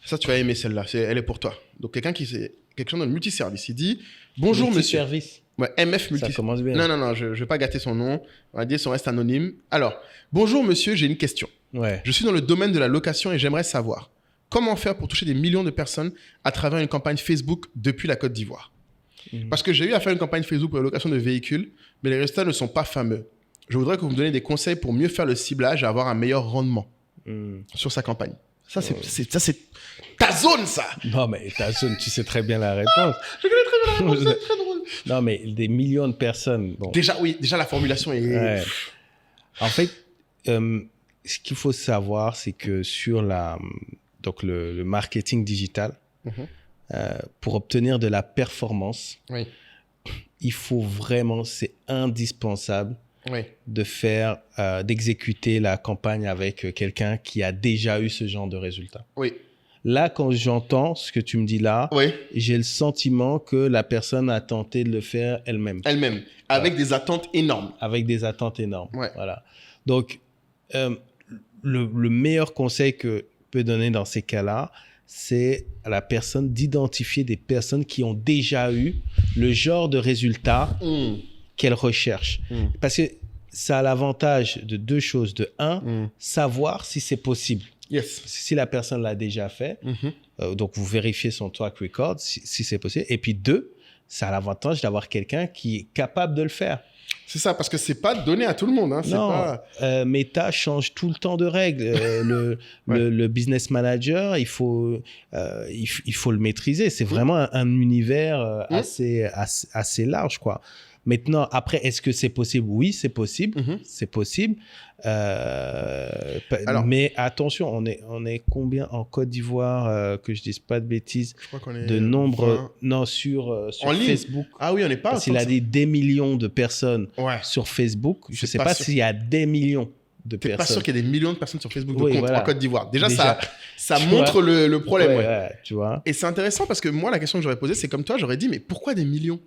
Ça, tu vas aimer celle-là. Elle est pour toi. Donc, quelqu'un dans le multiservice. Il dit « Bonjour, monsieur. » Multiservice. Ouais, MF Multiservice. Ça commence bien. Non, je ne vais pas gâter son nom. On va dire son reste anonyme. Alors, bonjour, monsieur, j'ai une question. Ouais. Je suis dans le domaine de la location et j'aimerais savoir comment faire pour toucher des millions de personnes à travers une campagne Facebook depuis la Côte d'Ivoire. Parce que j'ai eu à faire une campagne Facebook pour la location de véhicules, mais les résultats ne sont pas fameux. Je voudrais que vous me donniez des conseils pour mieux faire le ciblage et avoir un meilleur rendement sur sa campagne. Ça, c'est ta zone, ça. Non, mais ta zone, tu sais très bien la réponse. Je connais très bien la réponse, c'est très drôle. Non, mais des millions de personnes. Bon. Déjà, la formulation est... Ouais. En fait, ce qu'il faut savoir, c'est que sur donc le marketing digital, pour obtenir de la performance, il faut vraiment, c'est indispensable d'exécuter la campagne avec quelqu'un qui a déjà eu ce genre de résultat. Oui. Là, quand j'entends ce que tu me dis là, j'ai le sentiment que la personne a tenté de le faire elle-même. Elle-même, avec des attentes énormes. Avec des attentes énormes, ouais. Voilà. Donc, le meilleur conseil que je peux donner dans ces cas-là, c'est à la personne d'identifier des personnes qui ont déjà eu le genre de résultat qu'elle recherche. Parce que ça a l'avantage de deux choses. De un, savoir si c'est possible. Yes. Si la personne l'a déjà fait, donc vous vérifiez son track record, si c'est possible. Et puis deux, ça a l'avantage d'avoir quelqu'un qui est capable de le faire. C'est ça, parce que c'est pas donné à tout le monde. Hein. Non, Meta change tout le temps de règles. Le business manager, il faut le maîtriser. C'est vraiment un univers assez large, quoi. Maintenant, après, est-ce que c'est possible? Oui, c'est possible. C'est possible. Mais attention, on est combien en Côte d'Ivoire, que je dise pas de bêtises, je crois qu'on est de nombre sur Facebook. Ah oui, on n'est pas. Parce qu'il a des millions de personnes sur Facebook. Je ne sais pas s'il y a des millions de personnes. T'es pas sûr qu'il y a des millions de personnes sur Facebook en Côte d'Ivoire. Déjà ça montre le problème. Ouais, tu vois. Et c'est intéressant parce que moi, la question que j'aurais posée, c'est comme toi, j'aurais dit, mais pourquoi des millions?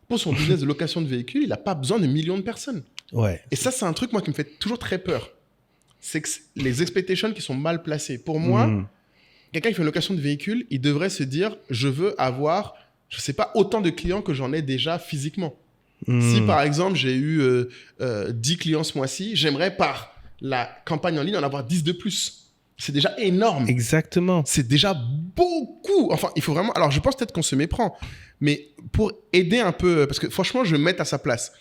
Pour son business de location de véhicules, il n'a pas besoin de millions de personnes. Ouais. Et ça, c'est un truc, moi, qui me fait toujours très peur. C'est que les expectations qui sont mal placées. Pour moi, quelqu'un qui fait une location de véhicules, il devrait se dire, je veux avoir, je ne sais pas, autant de clients que j'en ai déjà physiquement. Si, par exemple, j'ai eu 10 clients ce mois-ci, j'aimerais, par la campagne en ligne, en avoir 10 de plus. C'est déjà énorme. Exactement. C'est déjà beaucoup. Enfin, il faut vraiment... Alors, je pense peut-être qu'on se méprend, mais pour aider un peu... Parce que franchement, je vais me mettre à sa place.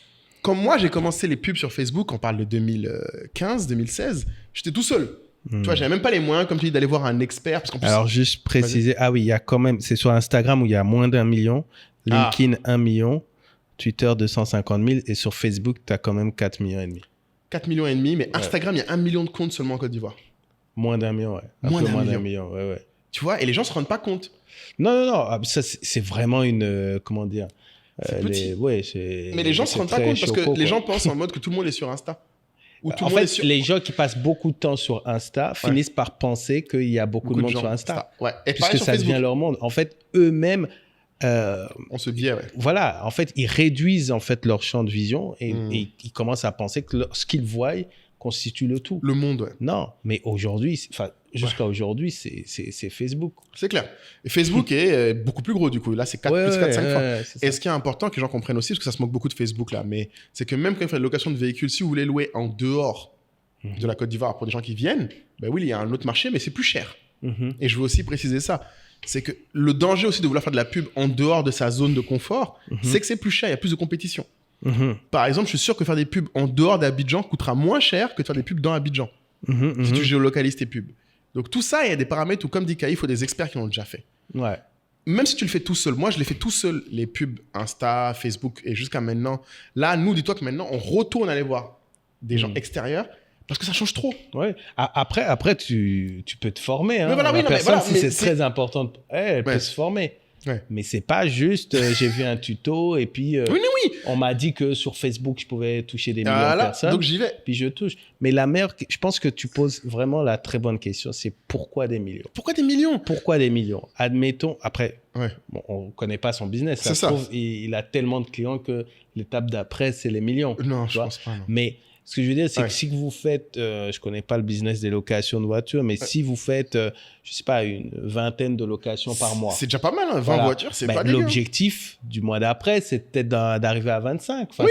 Quand moi, j'ai commencé les pubs sur Facebook, on parle de 2015, 2016, j'étais tout seul. Tu vois, j'avais même pas les moyens, comme tu dis, d'aller voir un expert. Parce qu'en plus, alors, juste préciser, il y a quand même... C'est sur Instagram où il y a moins d'1 million, LinkedIn 1 million, Twitter 250 000, et sur Facebook, tu as quand même 4,5 millions. 4,5 millions, mais Instagram, il y a 1 million de comptes seulement en Côte d'Ivoire. Moins d'1 million, ouais. Moins d'un million, ouais. Tu vois, et les gens se rendent pas compte. Non. Ça, c'est vraiment une... comment dire c'est petit. Mais les gens se rendent pas compte parce que les gens pensent en mode que tout le monde est sur Insta. Les gens qui passent beaucoup de temps sur Insta finissent par penser qu'il y a beaucoup de monde sur Insta. Ouais. Et puisque ça devient leur monde. En fait, eux-mêmes... on se dit, Voilà, en fait, ils réduisent en fait leur champ de vision et ils commencent à penser que ce qu'ils voient constitue le tout. Le monde, Non, mais aujourd'hui, jusqu'à aujourd'hui, c'est Facebook. C'est clair. Et Facebook est beaucoup plus gros, du coup. Là, c'est 4, plus 4, 5 fois. Et ce qui est important, que les gens comprennent aussi, parce que ça se moque beaucoup de Facebook, là, mais c'est que même quand il fait de location de véhicules, si vous voulez louer en dehors de la Côte d'Ivoire pour des gens qui viennent, oui, il y a un autre marché, mais c'est plus cher. Et je veux aussi préciser ça. C'est que le danger aussi de vouloir faire de la pub en dehors de sa zone de confort, c'est que c'est plus cher, il y a plus de compétition. Par exemple, je suis sûr que faire des pubs en dehors d'Abidjan coûtera moins cher que de faire des pubs dans Abidjan, si tu géolocalises tes pubs. Donc tout ça, il y a des paramètres où, comme dit Kai, il faut des experts qui l'ont déjà fait. Ouais. Même si tu le fais tout seul, moi je les fais tout seul, les pubs Insta, Facebook, et jusqu'à maintenant. Là, nous, dis-toi que maintenant, on retourne aller voir des gens extérieurs, parce que ça change trop. Ouais. Après tu peux te former. Hein. Mais voilà, la personne, si c'est très important, elle peut se former. Ouais. Mais c'est pas juste, j'ai vu un tuto et puis on m'a dit que sur Facebook, je pouvais toucher des millions de personnes. Donc j'y vais. Puis je touche. Mais je pense que tu poses vraiment la très bonne question, c'est pourquoi des millions? Pourquoi des millions? Pourquoi des millions? Admettons, après, bon, on ne connaît pas son business. Ça se trouve, il a tellement de clients que l'étape d'après, c'est les millions. Non, je pense pas. Non. Mais ce que je veux dire, c'est que si vous faites, je ne connais pas le business des locations de voitures, mais si vous faites, je ne sais pas, une vingtaine de locations par mois. C'est déjà pas mal, hein, 20 voitures, c'est pas dégueu. L'objectif du mois d'après, c'est peut-être d'arriver à 25. Enfin,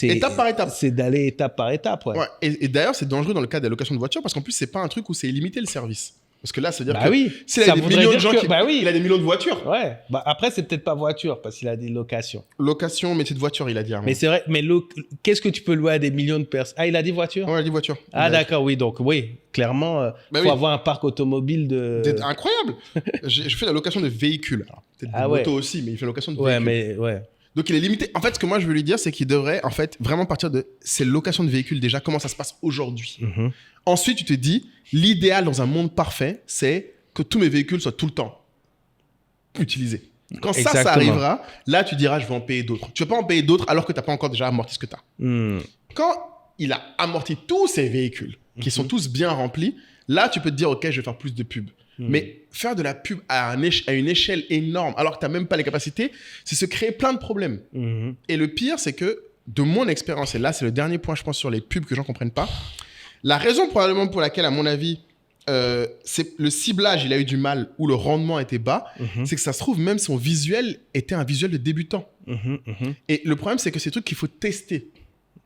étape par étape. C'est d'aller étape par étape. Ouais. Et d'ailleurs, c'est dangereux dans le cas des locations de voitures parce qu'en plus, c'est pas un truc où c'est illimité le service. Parce que là, c'est-à-dire s'il a des millions de gens il a des millions de voitures. Ouais. Après, c'est peut-être pas voiture parce qu'il a des locations. Location, métier de voiture, il a dit. Mais c'est vrai. Mais qu'est-ce que tu peux louer à des millions de personnes? Ah, il a dit voiture? Ouais, il a dit voiture. Ah, d'accord, oui. Donc, oui, clairement, faut avoir un parc automobile incroyable. Je fais la location de véhicules. Alors, peut-être de moto aussi, mais il fait la location de véhicules. Donc, il est limité. En fait, ce que moi, je veux lui dire, c'est qu'il devrait, en fait, vraiment partir de ces locations de véhicules déjà, comment ça se passe aujourd'hui. Ensuite, tu te dis, l'idéal dans un monde parfait, c'est que tous mes véhicules soient tout le temps utilisés. Quand ça arrivera, là, tu diras, je vais en payer d'autres. Tu ne vas pas en payer d'autres alors que tu n'as pas encore déjà amorti ce que tu as. Quand il a amorti tous ses véhicules, qui sont tous bien remplis, là, tu peux te dire, OK, je vais faire plus de pub. Mais faire de la pub à une échelle énorme, alors que tu n'as même pas les capacités, c'est se créer plein de problèmes. Et le pire, c'est que, de mon expérience, et là, c'est le dernier point, je pense, sur les pubs que les gens ne comprennent pas, la raison probablement pour laquelle, à mon avis, c'est le ciblage, il a eu du mal, ou le rendement était bas, c'est que ça se trouve, même son visuel était un visuel de débutant. Et le problème, c'est que c'est des trucs qu'il faut tester.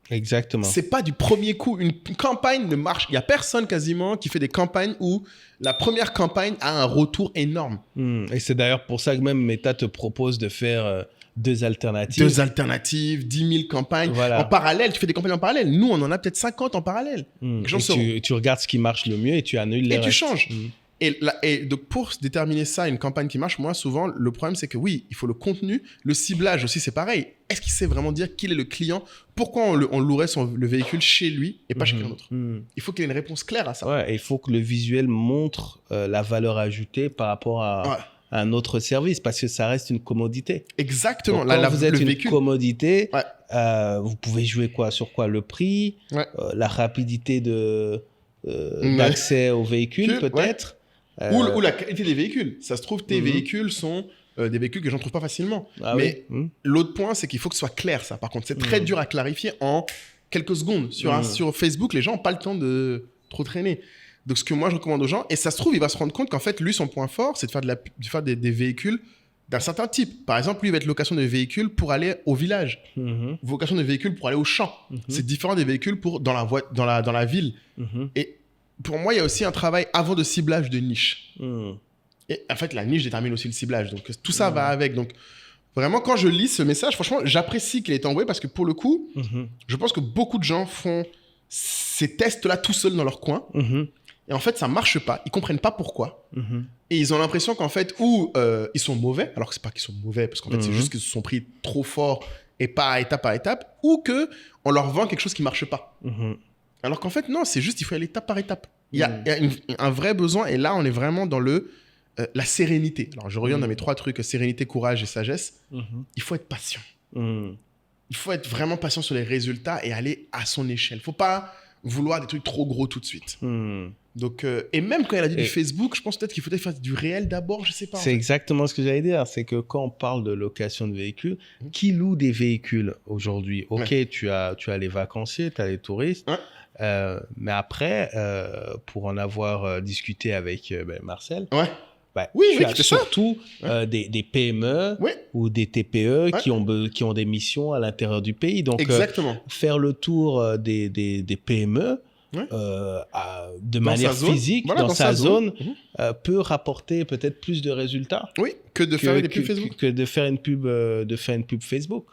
Exactement. C'est pas du premier coup. Une campagne ne marche. Il y a personne quasiment qui fait des campagnes où la première campagne a un retour énorme. Et c'est d'ailleurs pour ça que même Meta te propose de faire 2 alternatives. 2 alternatives, 10 000 campagnes. En parallèle, tu fais des campagnes en parallèle. Nous, on en a peut-être 50 en parallèle. Tu regardes ce qui marche le mieux et tu annules les restes. Et tu changes. Et donc, pour déterminer ça, une campagne qui marche, moi, souvent, le problème, c'est que oui, il faut le contenu. Le ciblage aussi, c'est pareil. Est-ce qu'il sait vraiment dire qui est le client? Pourquoi on louerait le véhicule chez lui et pas chez quelqu'un d'autre? Il faut qu'il ait une réponse claire à ça. Ouais, et il faut que le visuel montre la valeur ajoutée par rapport à un autre service, parce que ça reste une commodité. Exactement. Donc, quand vous êtes une commodité, vous pouvez jouer sur quoi? Le prix, la rapidité d'accès au véhicule, peut-être. Ou la qualité des véhicules. Ça se trouve, tes véhicules sont des véhicules que les gens ne trouvent pas facilement. Mais l'autre point, c'est qu'il faut que ce soit clair, ça. Par contre, c'est très dur à clarifier en quelques secondes. Sur Facebook, les gens n'ont pas le temps de trop traîner. Donc, ce que moi, je recommande aux gens, et ça se trouve, il va se rendre compte qu'en fait, lui, son point fort, c'est de faire des véhicules d'un certain type. Par exemple, lui, il va être location de véhicules pour aller au village. Location de véhicules pour aller au champ. C'est différent des véhicules dans la ville. Et pour moi, il y a aussi un travail avant de ciblage de niche. Et en fait, la niche détermine aussi le ciblage. Donc, tout ça va avec. Donc, vraiment, quand je lis ce message, franchement, j'apprécie qu'il ait été envoyé parce que pour le coup, je pense que beaucoup de gens font ces tests-là tout seuls dans leur coin. Et en fait, ça marche pas. Ils comprennent pas pourquoi. Et ils ont l'impression qu'en fait, ils sont mauvais, alors que c'est pas qu'ils sont mauvais, parce qu'en fait, c'est juste qu'ils se sont pris trop fort et pas étape par étape, ou qu'on leur vend quelque chose qui marche pas. Alors qu'en fait, non, c'est juste, il faut aller étape par étape. Il y a un vrai besoin, et là, on est vraiment dans la sérénité. Alors, je reviens dans mes 3 trucs, sérénité, courage et sagesse. Il faut être patient. Il faut être vraiment patient sur les résultats et aller à son échelle. Il ne faut pas vouloir des trucs trop gros tout de suite. Donc, et même quand elle a dit du Facebook, je pense peut-être qu'il faudrait faire du réel d'abord, je ne sais pas. C'est exactement ce que j'allais dire. C'est que quand on parle de location de véhicules, qui loue des véhicules aujourd'hui? Ok, tu as les vacanciers, tu as les touristes. Mais après, pour en avoir discuté avec Marcel, tu as surtout des PME ou des TPE qui ont des missions à l'intérieur du pays. Donc, faire le tour des PME de manière physique dans sa zone peut rapporter peut-être plus de résultats que de faire des pubs Facebook. Que de faire une pub Facebook.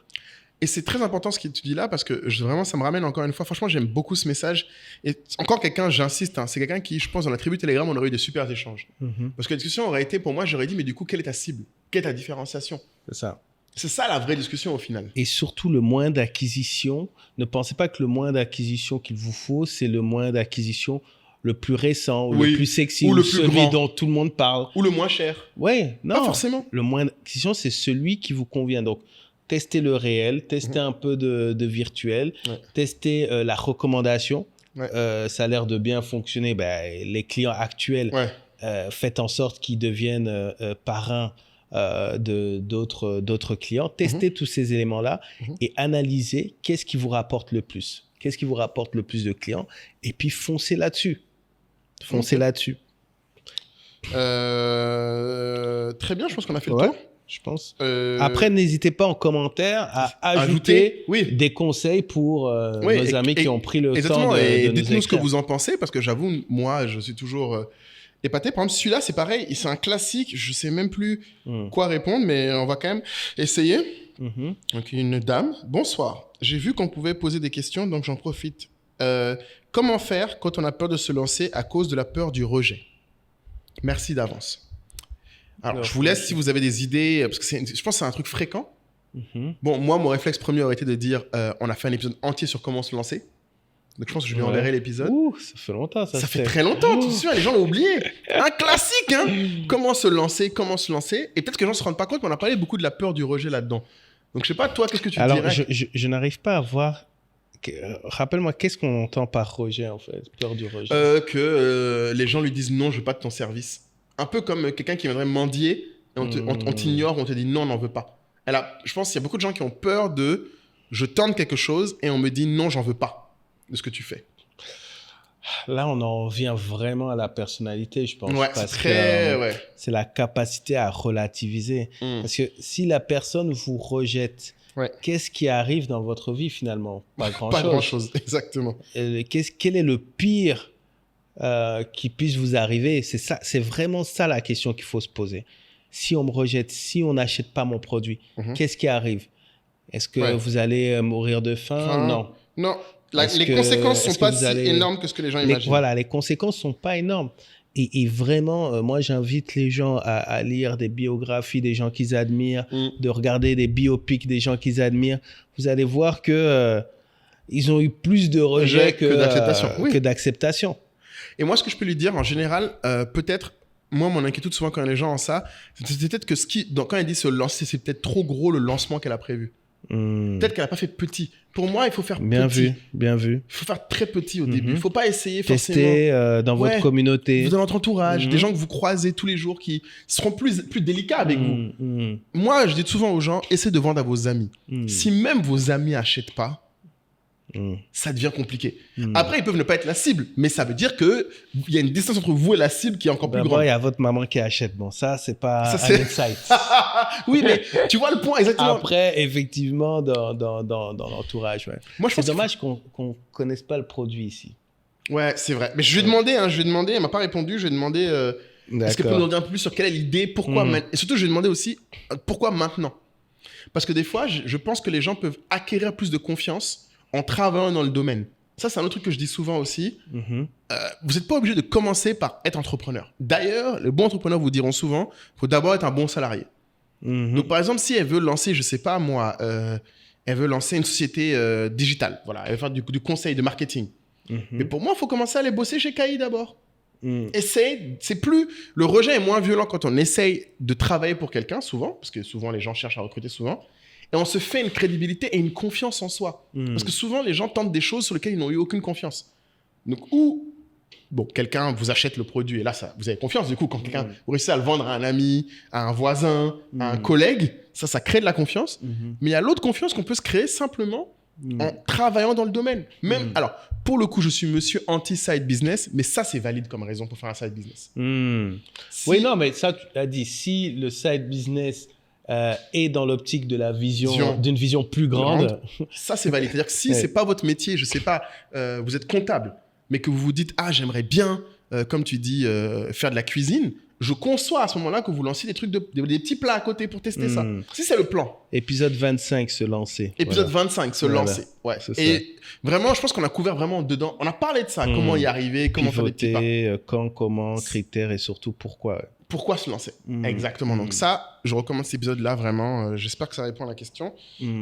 Et c'est très important ce que tu dis là parce que vraiment, ça me ramène encore une fois. Franchement, j'aime beaucoup ce message. Et encore quelqu'un, j'insiste, c'est quelqu'un qui, je pense, dans la tribu Telegram, on aurait eu des super échanges. Parce que la discussion aurait été, pour moi, j'aurais dit, mais du coup, quelle est ta cible? Quelle est ta différenciation? C'est ça. C'est ça la vraie discussion au final. Et surtout, le moyen d'acquisition. Ne pensez pas que le moyen d'acquisition qu'il vous faut, c'est le moyen d'acquisition le plus récent, ou Oui. le plus sexy, Ou le plus celui grand. dont tout le monde parle. Ou le moins cher. Ouais, non. Pas forcément. Le moins d'acquisition, c'est celui qui vous convient. Donc, testez le réel, testez un peu de virtuel, testez la recommandation. Ça a l'air de bien fonctionner. Les clients actuels, faites en sorte qu'ils deviennent parrains d'autres clients. Testez tous ces éléments-là et analysez qu'est-ce qui vous rapporte le plus. Qu'est-ce qui vous rapporte le plus de clients? Et puis, foncez là-dessus. Foncez là-dessus. Très bien, je pense qu'on a fait le tour. Je pense. Après, n'hésitez pas en commentaire à ajouter des conseils pour nos amis qui ont pris le temps de nous dites-nous ce que écrire. vous en pensez, parce que j'avoue, moi, je suis toujours épaté. Par exemple, celui-là, c'est pareil, c'est un classique. Je sais même plus quoi répondre, mais on va quand même essayer. Donc, une dame. Bonsoir. J'ai vu qu'on pouvait poser des questions, donc j'en profite. Comment faire quand on a peur de se lancer à cause de la peur du rejet? Merci d'avance. Alors, je vous laisse si vous avez des idées, parce que je pense que c'est un truc fréquent. Bon, moi, mon réflexe premier aurait été de dire on a fait un épisode entier sur comment se lancer. Donc, je pense que je lui enverrai l'épisode. Ouh, ça fait longtemps, ça. Ça fait très longtemps, tu sais, les gens l'ont oublié. Un classique, hein. Comment se lancer. Et peut-être que les gens ne se rendent pas compte, mais on a parlé beaucoup de la peur du rejet là-dedans. Donc, je sais pas, toi, qu'est-ce que tu dirais? Alors, je n'arrive pas à voir... Rappelle-moi, qu'est-ce qu'on entend par rejet, en fait? Peur du rejet. Que les gens lui disent non, je veux pas de ton service. Un peu comme quelqu'un qui viendrait mendier, et on t'ignore, on te dit non, on n'en veut pas. Je pense qu'il y a beaucoup de gens qui ont peur de je tente quelque chose et on me dit non, j'en veux pas de ce que tu fais. Là, on en vient vraiment à la personnalité, je pense. Ouais, c'est la capacité à relativiser. Parce que si la personne vous rejette, qu'est-ce qui arrive dans votre vie finalement? Pas grand-chose. Pas grand-chose, exactement. Quel est le pire qui puisse vous arriver? C'est vraiment ça la question qu'il faut se poser. Si on me rejette, si on n'achète pas mon produit, qu'est-ce qui arrive? Est-ce que vous allez mourir de faim? Non. Non. Les conséquences ne sont pas si énormes que ce que les gens imaginent. Voilà, les conséquences ne sont pas énormes. Et vraiment, moi, j'invite les gens à lire des biographies des gens qu'ils admirent, de regarder des biopics des gens qu'ils admirent. Vous allez voir que ils ont eu plus de rejets que d'acceptation. Et moi, ce que je peux lui dire, en général, peut-être, moi, mon inquiétude souvent quand les gens ont ça, c'est peut-être que quand elle dit se lancer, c'est peut-être trop gros le lancement qu'elle a prévu. Peut-être qu'elle n'a pas fait petit. Pour moi, il faut faire petit. Bien vu. Il faut faire très petit au début. Il ne faut pas essayer forcément. Tester dans votre communauté. Dans votre entourage. Des gens que vous croisez tous les jours qui seront plus délicats avec vous. Moi, je dis souvent aux gens, essayez de vendre à vos amis. Si même vos amis n'achètent pas, ça devient compliqué. Après, ils peuvent ne pas être la cible, mais ça veut dire qu'il y a une distance entre vous et la cible qui est encore plus grande. Il y a votre maman qui achète. Bon, ça, c'est pas un insight. Oui, mais tu vois le point exactement. Après, effectivement, dans l'entourage. Moi, c'est dommage qu'on ne connaisse pas le produit ici. Ouais, c'est vrai. Mais je lui ai demandé, elle m'a pas répondu. Je lui ai demandé est-ce qu'elle peut nous dire un peu plus sur quelle est l'idée, pourquoi maintenant. Et surtout, je lui ai demandé aussi pourquoi maintenant. Parce que des fois, je pense que les gens peuvent acquérir plus de confiance en travaillant dans le domaine. Ça, c'est un autre truc que je dis souvent aussi. Vous n'êtes pas obligé de commencer par être entrepreneur. D'ailleurs, les bons entrepreneurs vous diront souvent, il faut d'abord être un bon salarié. Donc, par exemple, si elle veut lancer, je ne sais pas moi, elle veut lancer une société digitale. Voilà, elle veut faire du conseil, de marketing. Mais pour moi, il faut commencer à aller bosser chez KI d'abord. Le rejet est moins violent quand on essaye de travailler pour quelqu'un, souvent, parce que souvent, les gens cherchent à recruter souvent. Et on se fait une crédibilité et une confiance en soi. Parce que souvent, les gens tentent des choses sur lesquelles ils n'ont eu aucune confiance. Donc, quelqu'un vous achète le produit et là, vous avez confiance. Du coup, quand quelqu'un vous réussissez à le vendre à un ami, à un voisin, à un collègue, ça crée de la confiance. Mais il y a l'autre confiance qu'on peut se créer simplement en travaillant dans le domaine. Alors, pour le coup, je suis monsieur anti-side business, mais ça, c'est valide comme raison pour faire un side business. Oui, non, mais ça, tu as dit, si le side business et dans l'optique de d'une vision plus grande. Ça, c'est valide. C'est-à-dire que si c'est pas votre métier, je sais pas, vous êtes comptable, mais que vous vous dites, j'aimerais bien, comme tu dis, faire de la cuisine, je conçois à ce moment-là que vous lanciez des trucs, des petits plats à côté pour tester ça. Si c'est le plan. Épisode 25, se lancer. Épisode 25, se lancer. Ouais. Et vraiment, je pense qu'on a couvert vraiment dedans. On a parlé de ça, comment y arriver, comment faire des petits pas. Quand, comment, critères et surtout pourquoi. Pourquoi se lancer? Exactement. Donc ça, je recommande cet épisode-là, vraiment. J'espère que ça répond à la question.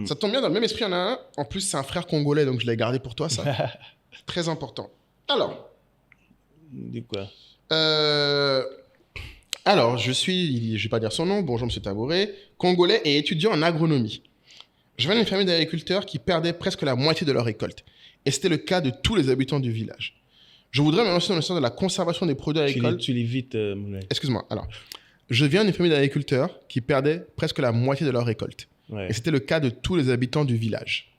Ça tombe bien, dans le même esprit, il y en a un. En plus, c'est un frère congolais, donc je l'ai gardé pour toi, ça. Très important. Alors, Dis quoi? Alors, je vais pas dire son nom. Bonjour, monsieur Tabouré. Congolais et étudiant en agronomie. Je viens d'une famille d'agriculteurs qui perdaient presque la moitié de leur récolte. Et c'était le cas de tous les habitants du village. Je voudrais me lancer dans le sens de la conservation des produits agricoles. Tu lis vite, Moulay. Excuse-moi. Alors, je viens d'une famille d'agriculteurs qui perdaient presque la moitié de leur récolte. Ouais. Et c'était le cas de tous les habitants du village.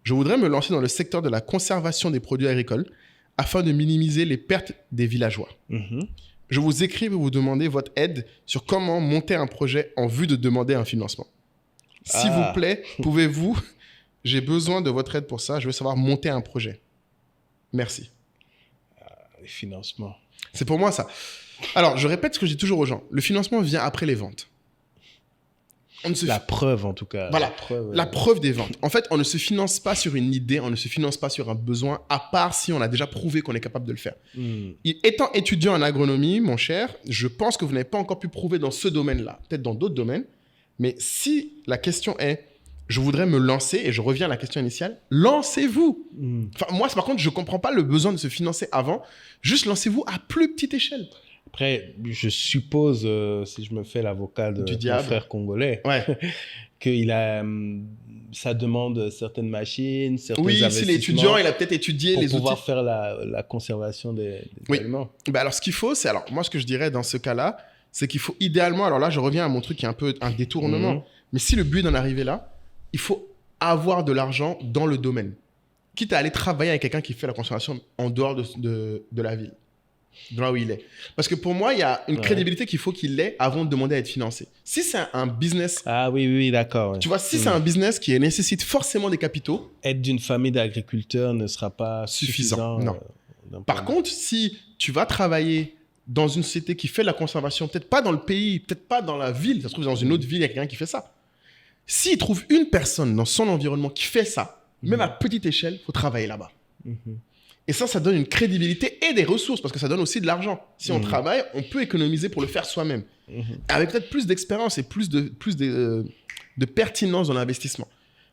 Je voudrais me lancer dans le secteur de la conservation des produits agricoles afin de minimiser les pertes des villageois. Je vous écris pour vous demander votre aide sur comment monter un projet en vue de demander un financement. S'il vous plaît, pouvez-vous... J'ai besoin de votre aide pour ça. Je veux savoir monter un projet. Merci. Les financements. C'est pour moi ça. Alors, je répète ce que je dis toujours aux gens. Le financement vient après les ventes. La preuve, en tout cas. Voilà, la preuve des ventes. En fait, on ne se finance pas sur une idée, on ne se finance pas sur un besoin, à part si on a déjà prouvé qu'on est capable de le faire. Étant étudiant en agronomie, mon cher, je pense que vous n'avez pas encore pu prouver dans ce domaine-là, peut-être dans d'autres domaines, mais si la question est, je voudrais me lancer, et je reviens à la question initiale, lancez-vous. Enfin, moi, par contre, je ne comprends pas le besoin de se financer avant, juste lancez-vous à plus petite échelle. Après, je suppose, si je me fais l'avocat de mon frère congolais, qu'il a, ça demande certaines machines, certains investissements. Oui, s'il est étudiant, il a peut-être étudié les outils. Pour pouvoir faire la conservation des aliments. Bah alors, ce qu'il faut, c'est... Alors, moi, ce que je dirais dans ce cas-là, c'est qu'il faut idéalement... Alors là, je reviens à mon truc qui est un peu un détournement. Mais si le but d'en arriver là, il faut avoir de l'argent dans le domaine. Quitte à aller travailler avec quelqu'un qui fait la conservation en dehors de la ville. De là où il est. Parce que pour moi, il y a une crédibilité qu'il faut qu'il ait avant de demander à être financé. Si c'est un business... Ah oui, d'accord. Tu vois, si c'est un business qui nécessite forcément des capitaux... Être d'une famille d'agriculteurs ne sera pas suffisant. Non. Par contre, si tu vas travailler dans une société qui fait la conservation, peut-être pas dans le pays, peut-être pas dans la ville, ça se trouve dans une autre ville, il y a quelqu'un qui fait ça. S'il trouve une personne dans son environnement qui fait ça, même à petite échelle, il faut travailler là-bas. Et ça donne une crédibilité et des ressources, parce que ça donne aussi de l'argent. Si on travaille, on peut économiser pour le faire soi-même. Avec peut-être plus d'expérience et plus de pertinence dans l'investissement.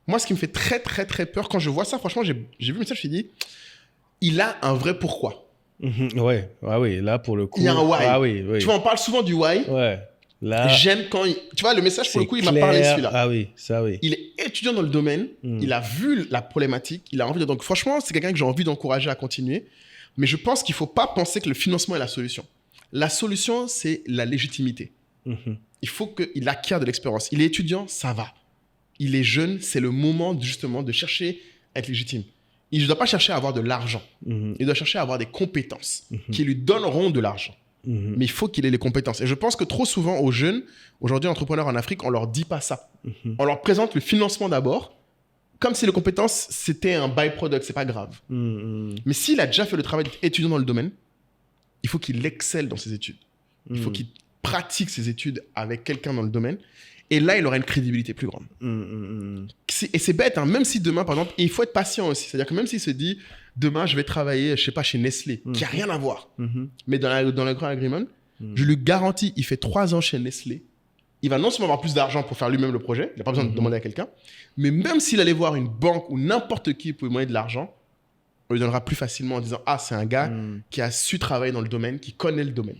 Moi, ce qui me fait très, très, très peur, quand je vois ça, franchement, j'ai vu le message, je me suis dit, il a un vrai pourquoi. Ouais, là, pour le coup... Il y a un why. Ah oui. Tu vois, on parle souvent du why. Ouais. Là, j'aime quand tu vois, le message, pour le coup, il m'a parlé celui-là. Ah oui, ça oui. Il est étudiant dans le domaine, il a vu la problématique, il a envie de... Donc franchement, c'est quelqu'un que j'ai envie d'encourager à continuer. Mais je pense qu'il ne faut pas penser que le financement est la solution. La solution, c'est la légitimité. Il faut qu'il acquiert de l'expérience. Il est étudiant, ça va. Il est jeune, c'est le moment justement de chercher à être légitime. Il ne doit pas chercher à avoir de l'argent. Il doit chercher à avoir des compétences qui lui donneront de l'argent. Mais il faut qu'il ait les compétences. Et je pense que trop souvent aux jeunes, aujourd'hui entrepreneurs en Afrique, on leur dit pas ça. On leur présente le financement d'abord, comme si les compétences, c'était un byproduct, c'est pas grave. Mais s'il a déjà fait le travail d'être étudiant dans le domaine, il faut qu'il excelle dans ses études. Il faut qu'il pratique ses études avec quelqu'un dans le domaine. Et là, il aura une crédibilité plus grande. Et c'est bête, hein, même si demain, par exemple, et il faut être patient aussi. C'est-à-dire que même s'il se dit, demain, je vais travailler, je sais pas, chez Nestlé, qui n'a rien à voir, mais dans le Grand Agreement, je lui garantis, il fait 3 ans chez Nestlé, il va non seulement avoir plus d'argent pour faire lui-même le projet, il n'a pas besoin de demander à quelqu'un, mais même s'il allait voir une banque ou n'importe qui pour lui demander de l'argent, on lui donnera plus facilement en disant, ah, c'est un gars qui a su travailler dans le domaine, qui connaît le domaine.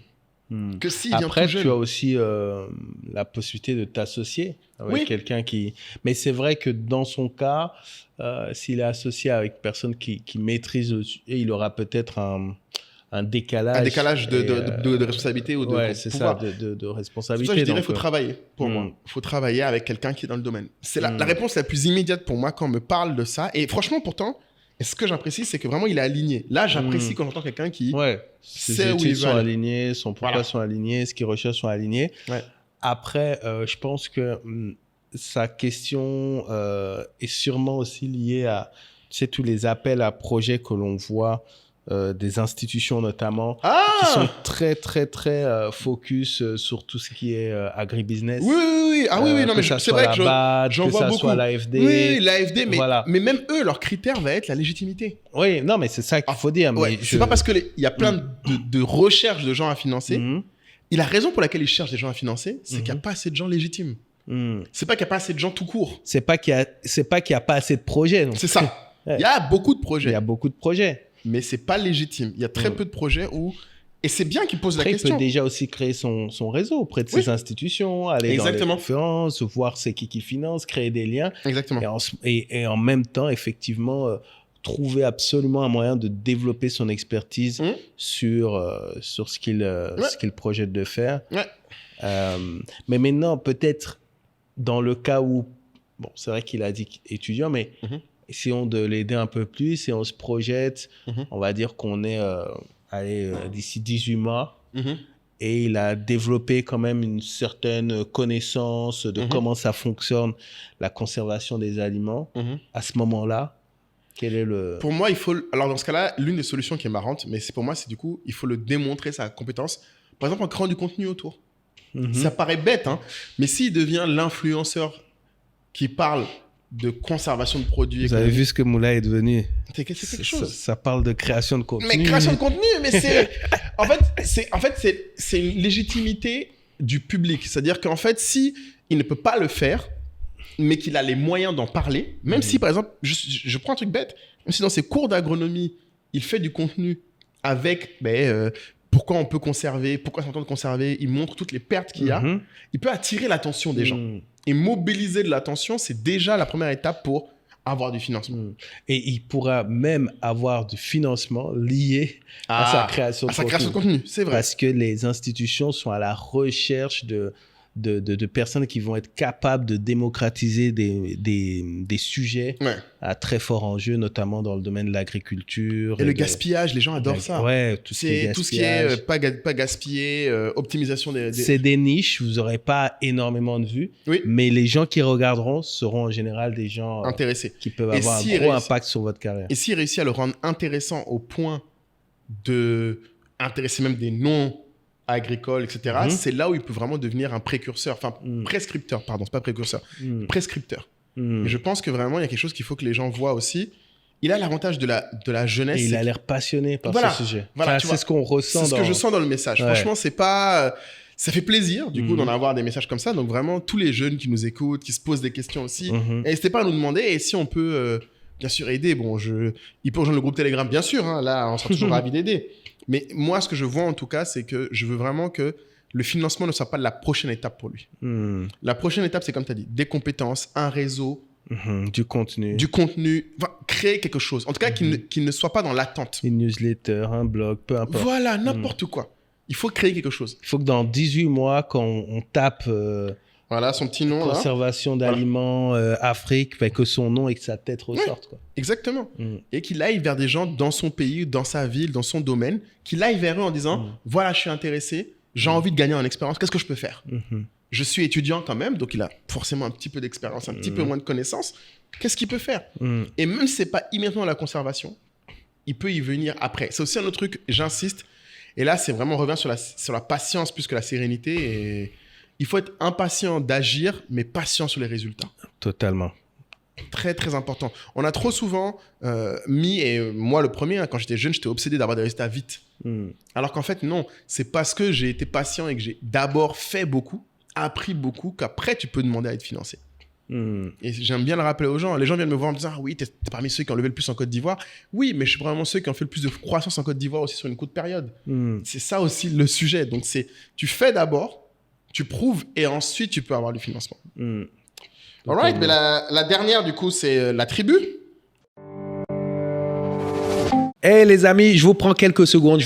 Que s'il vient après, tout jeune. tu as aussi la possibilité de t'associer avec quelqu'un qui... Mais c'est vrai que dans son cas, s'il est associé avec personne qui maîtrise, et il aura peut-être un décalage. Un décalage de responsabilité ou de pouvoir. C'est ça, de responsabilité. C'est pour ça que je dirais qu'il faut travailler, pour moi. Il faut travailler avec quelqu'un qui est dans le domaine. C'est la réponse la plus immédiate pour moi quand on me parle de ça. Et franchement, pourtant... Et ce que j'apprécie, c'est que vraiment, il est aligné. Là, j'apprécie quand j'entends quelqu'un qui ses études sont alignées, son pourquoi sont alignés, ce qu'il recherche sont alignés. Après, je pense que sa question est sûrement aussi liée à tous les appels à projets que l'on voit des institutions notamment, qui sont très, très, très focus sur tout ce qui est agribusiness. Oui. Ah oui, non, mais c'est vrai que j'en vois beaucoup. Que ça soit l'AFD. Oui, l'AFD, mais même eux, leur critère va être la légitimité. Oui, non, mais c'est ça qu'il faut dire. Mais c'est pas parce qu'il y a plein de recherches de gens à financer. Et la raison pour laquelle ils cherchent des gens à financer, c'est qu'il n'y a pas assez de gens légitimes. C'est pas qu'il n'y a pas assez de gens tout court. C'est pas qu'il y a pas assez de projets. C'est ça. Il y a beaucoup de projets. Il y a beaucoup de projets. Mais c'est pas légitime. Il y a très peu de projets où Et c'est bien qu'il pose Après, la question. Il peut déjà aussi créer son réseau auprès de ces institutions, aller dans les conférences, voir c'est qui finance, créer des liens. Exactement. Et en même temps, effectivement, trouver absolument un moyen de développer son expertise sur ce qu'il projette de faire. Mais maintenant, peut-être dans le cas où, bon, c'est vrai qu'il a dit étudiant, mais essayons de l'aider un peu plus et on se projette, on va dire qu'on est d'ici 18 mois et il a développé quand même une certaine connaissance de comment ça fonctionne, la conservation des aliments. À ce moment-là, quel est le... Pour moi, alors dans ce cas-là, l'une des solutions qui est marrante, mais pour moi, c'est du coup, il faut le démontrer, sa compétence. Par exemple, en créant du contenu autour. Ça paraît bête, hein, mais s'il devient l'influenceur qui parle de conservation de produits... Vous avez vu ce que Moula est devenu? C'est quelque chose. Ça parle de création de contenu. Mais création de contenu, mais c'est... En fait, c'est une légitimité du public. C'est-à-dire qu'en fait, si il ne peut pas le faire, mais qu'il a les moyens d'en parler, même si, par exemple, je prends un truc bête, même si dans ses cours d'agronomie, il fait du contenu avec pourquoi on peut conserver, pourquoi c'est important de conserver, il montre toutes les pertes qu'il y a, il peut attirer l'attention des gens. Et mobiliser de l'attention, c'est déjà la première étape pour avoir du financement. Et il pourra même avoir du financement lié à sa création de contenu. C'est vrai. Parce que les institutions sont à la recherche de personnes qui vont être capables de démocratiser des sujets à très fort enjeu, notamment dans le domaine de l'agriculture. Et le gaspillage, les gens adorent ça. Ouais, tout ce qui est pas gaspiller, optimisation des... C'est des niches, vous n'aurez pas énormément de vues, mais les gens qui regarderont seront en général des gens intéressés, qui peuvent avoir un gros impact sur votre carrière. Et s'il réussit à le rendre intéressant au point de intéresser même des non agricole, etc., c'est là où il peut vraiment devenir un précurseur, prescripteur, pardon, c'est pas précurseur, prescripteur. Et je pense que vraiment, il y a quelque chose qu'il faut que les gens voient aussi. Il a l'avantage de la jeunesse. Et il a l'air passionné par ce sujet. Voilà, c'est ce qu'on ressent. C'est ce que je sens dans le message. Franchement, c'est pas... Ça fait plaisir, du coup, d'en avoir des messages comme ça. Donc vraiment, tous les jeunes qui nous écoutent, qui se posent des questions aussi, n'hésitez pas à nous demander. Et si on peut, bien sûr, aider, il peut rejoindre le groupe Telegram, bien sûr. Hein, là, on sera toujours ravis d'aider. Mais moi, ce que je vois en tout cas, c'est que je veux vraiment que le financement ne soit pas la prochaine étape pour lui. La prochaine étape, c'est comme tu as dit, des compétences, un réseau. Du contenu. Créer quelque chose. En tout cas, qu'il ne soit pas dans l'attente. Une newsletter, un blog, peu importe. Voilà, n'importe quoi. Il faut créer quelque chose. Il faut que dans 18 mois, quand on tape... voilà, son petit nom. Conservation d'aliments, Afrique, que son nom et que sa tête ressorte. Quoi. Exactement. Et qu'il aille vers des gens dans son pays, dans sa ville, dans son domaine, qu'il aille vers eux en disant voilà, je suis intéressé, j'ai envie de gagner en expérience, qu'est-ce que je peux faire Je suis étudiant quand même, donc il a forcément un petit peu d'expérience, un petit peu moins de connaissances. Qu'est-ce qu'il peut faire Et même si ce n'est pas immédiatement la conservation, il peut y venir après. C'est aussi un autre truc, j'insiste, et là, c'est vraiment, on revient sur la patience plus que la sérénité et... Il faut être impatient d'agir, mais patient sur les résultats. Totalement. Très, très important. On a trop souvent et moi le premier, quand j'étais jeune, j'étais obsédé d'avoir des résultats vite. Alors qu'en fait, non. C'est parce que j'ai été patient et que j'ai d'abord fait beaucoup, appris beaucoup, qu'après, tu peux demander à être financé. Et j'aime bien le rappeler aux gens. Les gens viennent me voir en me disant « Ah oui, t'es parmi ceux qui ont levé le plus en Côte d'Ivoire. » Oui, mais je suis probablement ceux qui ont fait le plus de croissance en Côte d'Ivoire aussi sur une courte période. C'est ça aussi le sujet. Donc, tu fais d'abord, tu prouves et ensuite tu peux avoir du financement. Alright, mais la dernière du coup c'est la tribu. Hey les amis, je vous prends quelques secondes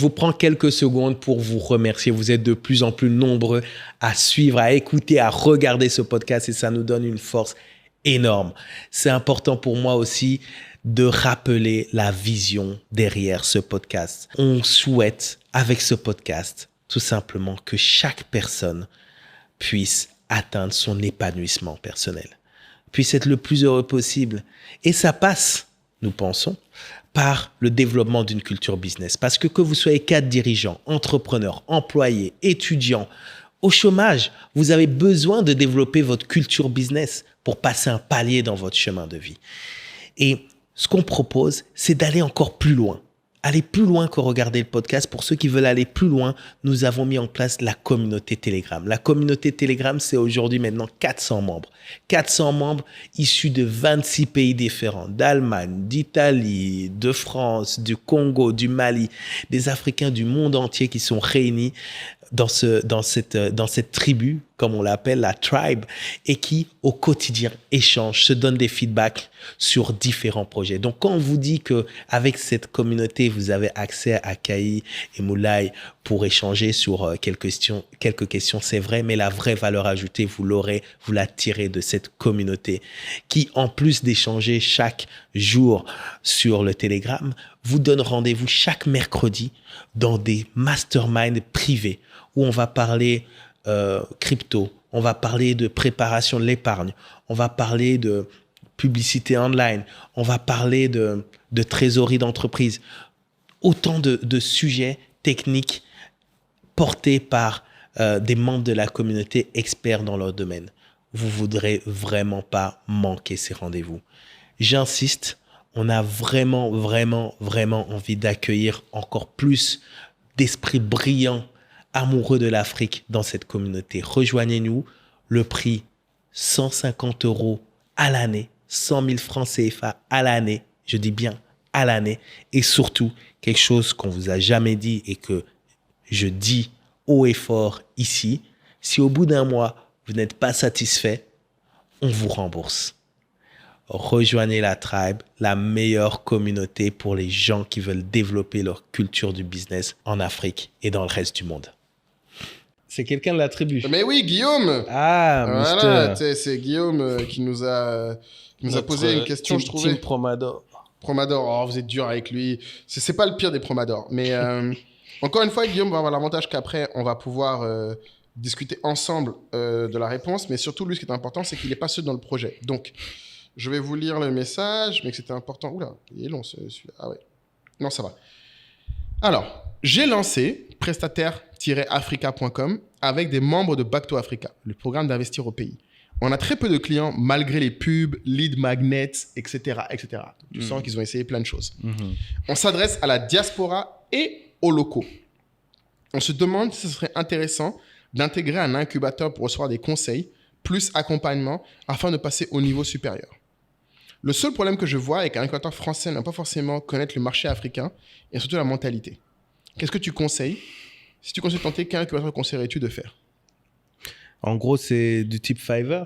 pour vous remercier. Vous êtes de plus en plus nombreux à suivre, à écouter, à regarder ce podcast et ça nous donne une force énorme. C'est important pour moi aussi de rappeler la vision derrière ce podcast. On souhaite avec ce podcast tout simplement que chaque personne puisse atteindre son épanouissement personnel, puisse être le plus heureux possible. Et ça passe, nous pensons, par le développement d'une culture business. Parce que vous soyez cadre dirigeant, entrepreneur, employé, étudiant, au chômage, vous avez besoin de développer votre culture business pour passer un palier dans votre chemin de vie. Et ce qu'on propose, c'est d'aller encore plus loin aller plus loin que regarder le podcast, pour ceux qui veulent aller plus loin, nous avons mis en place la communauté Telegram. La communauté Telegram, c'est aujourd'hui maintenant 400 membres. 400 membres issus de 26 pays différents, d'Allemagne, d'Italie, de France, du Congo, du Mali, des Africains du monde entier qui sont réunis dans cette tribu, comme on l'appelle, la tribe, et qui, au quotidien, échangent, se donnent des feedbacks sur différents projets. Donc, quand on vous dit qu'avec cette communauté, vous avez accès à Kai et Moulay pour échanger sur quelques questions, c'est vrai, mais la vraie valeur ajoutée, vous la tirez de cette communauté qui, en plus d'échanger chaque jour sur le Telegram, vous donne rendez-vous chaque mercredi dans des masterminds privés où on va parler crypto, on va parler de préparation de l'épargne, on va parler de publicité online, on va parler de trésorerie d'entreprise. Autant de sujets techniques portés par des membres de la communauté experts dans leur domaine. Vous ne voudrez vraiment pas manquer ces rendez-vous. J'insiste, on a vraiment envie d'accueillir encore plus d'esprits brillants, amoureux de l'Afrique dans cette communauté. Rejoignez-nous, le prix 150 € à l'année, 100 000 francs CFA à l'année, je dis bien à l'année, et surtout quelque chose qu'on vous a jamais dit et que je dis haut et fort ici, si au bout d'un mois vous n'êtes pas satisfait, on vous rembourse. Rejoignez la tribe, la meilleure communauté pour les gens qui veulent développer leur culture du business en Afrique et dans le reste du monde. C'est quelqu'un de la tribu. Mais oui, Guillaume. Ah, voilà, c'est Guillaume qui nous a posé une question, je trouvais. Team Promador. Promador, oh, vous êtes dur avec lui. C'est pas le pire des Promador. Mais encore une fois, Guillaume va avoir l'avantage qu'après, on va pouvoir discuter ensemble de la réponse. Mais surtout, lui, ce qui est important, c'est qu'il n'est pas seul dans le projet. Donc, je vais vous lire le message, mais que c'était important. Oula, il est long celui-là. Ah ouais. Non, ça va. Alors, j'ai lancé prestataire-africa.com avec des membres de Back to Africa, le programme d'investir au pays. On a très peu de clients malgré les pubs, lead magnets, etc. etc. Tu sens qu'ils ont essayé plein de choses. On s'adresse à la diaspora et aux locaux. On se demande si ce serait intéressant d'intégrer un incubateur pour recevoir des conseils, plus accompagnement, afin de passer au niveau supérieur. Le seul problème que je vois avec un incubateur français n'a pas forcément connaître le marché africain et surtout la mentalité. Qu'est-ce que tu conseilles? Si tu conseilles de tenter, quel incubateur conseillerais-tu de faire? En gros, c'est du type Fiverr?